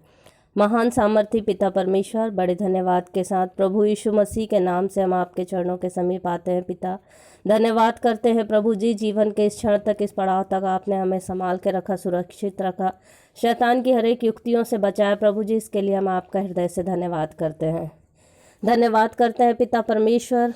महान सामर्थी पिता परमेश्वर, बड़े धन्यवाद के साथ प्रभु यीशु मसीह के नाम से हम आपके चरणों के समीप आते हैं। पिता, धन्यवाद करते हैं प्रभु जी, जीवन के इस क्षण तक, इस पड़ाव तक आपने हमें संभाल के रखा, सुरक्षित रखा, शैतान की हर एक युक्तियों से बचाया प्रभु जी। इसके लिए हम आपका हृदय से धन्यवाद करते हैं। धन्यवाद करते हैं पिता परमेश्वर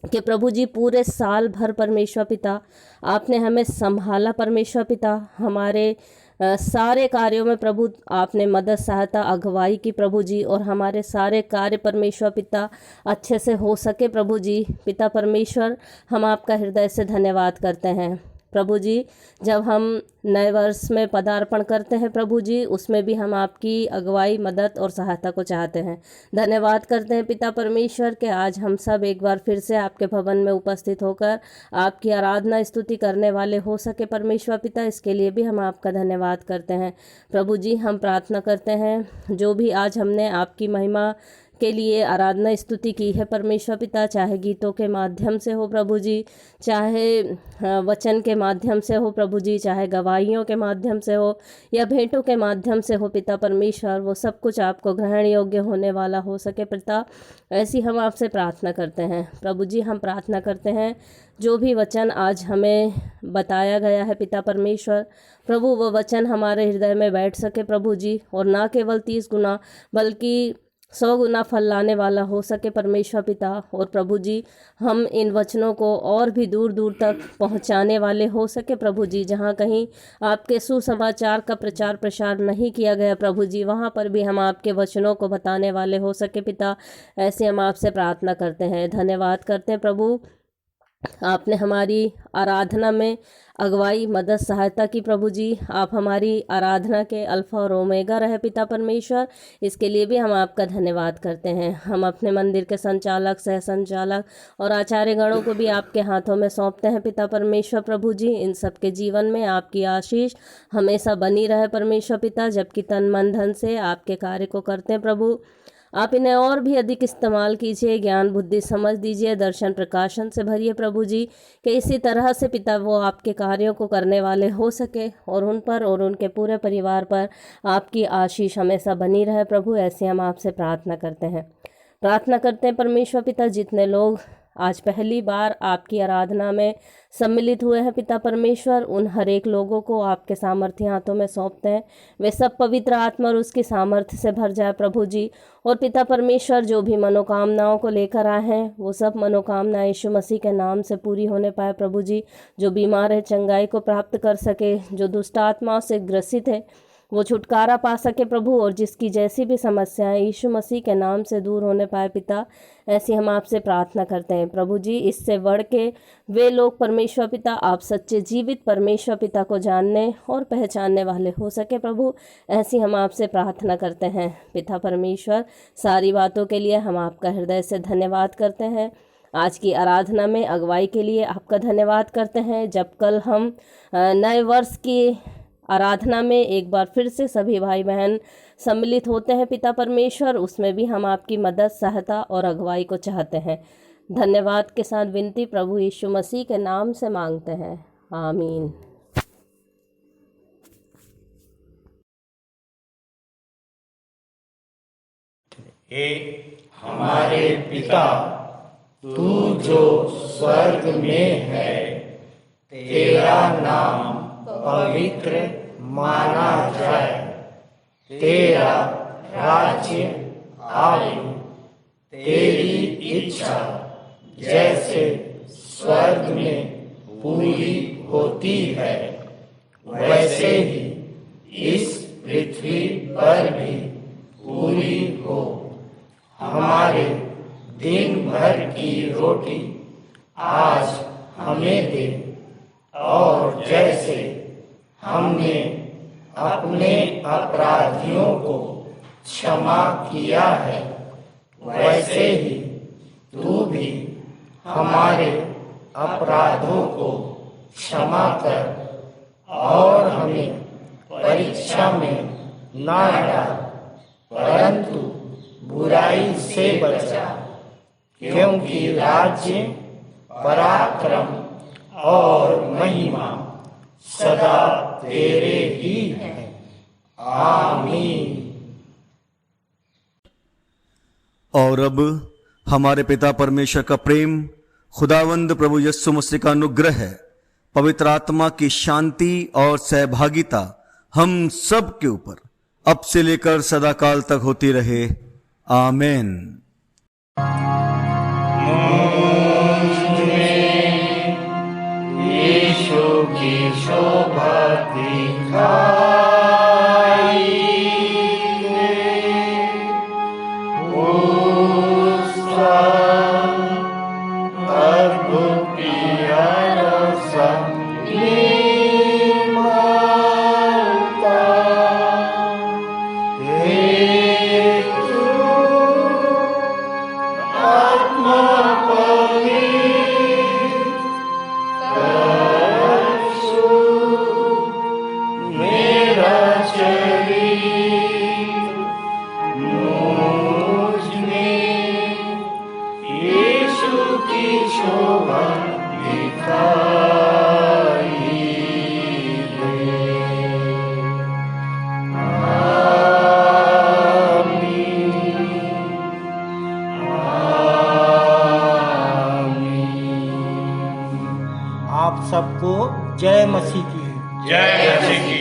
कि प्रभु जी पूरे साल भर परमेश्वर पिता आपने हमें संभाला। परमेश्वर पिता, हमारे सारे कार्यों में प्रभु आपने मदद, सहायता, अगुवाई की प्रभु जी, और हमारे सारे कार्य परमेश्वर पिता अच्छे से हो सके प्रभु जी। पिता परमेश्वर, हम आपका हृदय से धन्यवाद करते हैं प्रभु जी। जब हम नए वर्ष में पदार्पण करते हैं प्रभु जी, उसमें भी हम आपकी अगुवाई, मदद और सहायता को चाहते हैं। धन्यवाद करते हैं पिता परमेश्वर के आज हम सब एक बार फिर से आपके भवन में उपस्थित होकर आपकी आराधना स्तुति करने वाले हो सके परमेश्वर पिता। इसके लिए भी हम आपका धन्यवाद करते हैं प्रभु जी। हम प्रार्थना करते हैं जो भी आज हमने आपकी महिमा के लिए आराधना स्तुति की है परमेश्वर पिता, चाहे गीतों के माध्यम से हो प्रभु जी, चाहे वचन के माध्यम से हो प्रभु जी, चाहे गवाहियों के माध्यम से हो या भेंटों के माध्यम से हो पिता परमेश्वर, वो सब कुछ आपको ग्रहण योग्य होने वाला हो सके पिता। ऐसी हम आपसे प्रार्थना करते हैं प्रभु जी। हम प्रार्थना करते हैं जो भी वचन आज हमें बताया गया है पिता परमेश्वर, प्रभु वो वचन हमारे हृदय में बैठ सके प्रभु जी, और ना केवल 30 गुना बल्कि 100 गुना फल लाने वाला हो सके परमेश्वर पिता। और प्रभु जी, हम इन वचनों को और भी दूर दूर तक पहुंचाने वाले हो सके प्रभु जी। जहां कहीं आपके सुसमाचार का प्रचार प्रसार नहीं किया गया प्रभु जी, वहां पर भी हम आपके वचनों को बताने वाले हो सके पिता। ऐसे हम आपसे प्रार्थना करते हैं, धन्यवाद करते हैं प्रभु आपने हमारी आराधना में अगुवाई, मदद, सहायता की प्रभु जी। आप हमारी आराधना के अल्फ़ा और ओमेगा रहे पिता परमेश्वर, इसके लिए भी हम आपका धन्यवाद करते हैं। हम अपने मंदिर के संचालक, सह संचालक और आचार्य गणों को भी आपके हाथों में सौंपते हैं पिता परमेश्वर प्रभु जी। इन सबके जीवन में आपकी आशीष हमेशा बनी रहे परमेश्वर पिता, जबकि तन मन धन से आपके कार्य को करते हैं प्रभु। आप इन्हें और भी अधिक इस्तेमाल कीजिए, ज्ञान बुद्धि समझ दीजिए, दर्शन प्रकाशन से भरिए प्रभु जी, कि इसी तरह से पिता वो आपके कार्यों को करने वाले हो सके और उन पर और उनके पूरे परिवार पर आपकी आशीष हमेशा बनी रहे प्रभु। ऐसे हम आपसे प्रार्थना करते हैं परमेश्वर पिता, जितने लोग आज पहली बार आपकी आराधना में सम्मिलित हुए हैं पिता परमेश्वर, उन हर एक लोगों को आपके सामर्थ्य हाथों में सौंपते हैं। वे सब पवित्र आत्मा और उसकी सामर्थ्य से भर जाए प्रभु जी। और पिता परमेश्वर, जो भी मनोकामनाओं को लेकर आए हैं, वो सब मनोकामनाएं यीशु मसीह के नाम से पूरी होने पाए प्रभु जी। जो बीमार है चंगाई को प्राप्त कर सके, जो दुष्ट आत्माओं से ग्रसित है वो छुटकारा पा सके प्रभु, और जिसकी जैसी भी समस्याएं यीशु मसीह के नाम से दूर होने पाए पिता, ऐसी हम आपसे प्रार्थना करते हैं प्रभु जी। इससे बढ़ के वे लोग परमेश्वर पिता, आप सच्चे जीवित परमेश्वर पिता को जानने और पहचानने वाले हो सके प्रभु, ऐसी हम आपसे प्रार्थना करते हैं पिता परमेश्वर। सारी बातों के लिए हम आपका हृदय से धन्यवाद करते हैं। आज की आराधना में अगुवाई के लिए आपका धन्यवाद करते हैं। जब कल हम नए वर्ष की आराधना में एक बार फिर से सभी भाई बहन सम्मिलित होते हैं पिता परमेश्वर, उसमें भी हम आपकी मदद, सहायता और अगुवाई को चाहते हैं। धन्यवाद के साथ विनती प्रभु यीशु मसीह के नाम से मांगते हैं, आमीन। हे हमारे पिता, तू जो स्वर्ग में है, तेरा नाम पवित्र माना जाए, तेरा राज्य आए, तेरी इच्छा जैसे स्वर्ग में पूरी होती है, वैसे ही इस पृथ्वी पर भी पूरी हो। हमारे दिन भर की रोटी आज हमें दे, और जैसे हमने अपने अपराधियों को क्षमा किया है, वैसे ही तू भी हमारे अपराधों को क्षमा कर, और हमें परीक्षा में ना डाल, परंतु बुराई से बचा, क्योंकि राज्य, पराक्रम और महिमा सदा तेरे ही हैं, आमीन। और अब हमारे पिता परमेश्वर का प्रेम, खुदावंद प्रभु यीशु मसीह का अनुग्रह, पवित्र आत्मा की शांति और सहभागिता हम सब के ऊपर अब से लेकर सदाकाल तक होती रहे, आमीन। यीशु की शोभा दिखाई उसका अद्भुत प्यारा संग माता, हे तू आत्मा आप सबको जय मसीह की। जय मसीह की।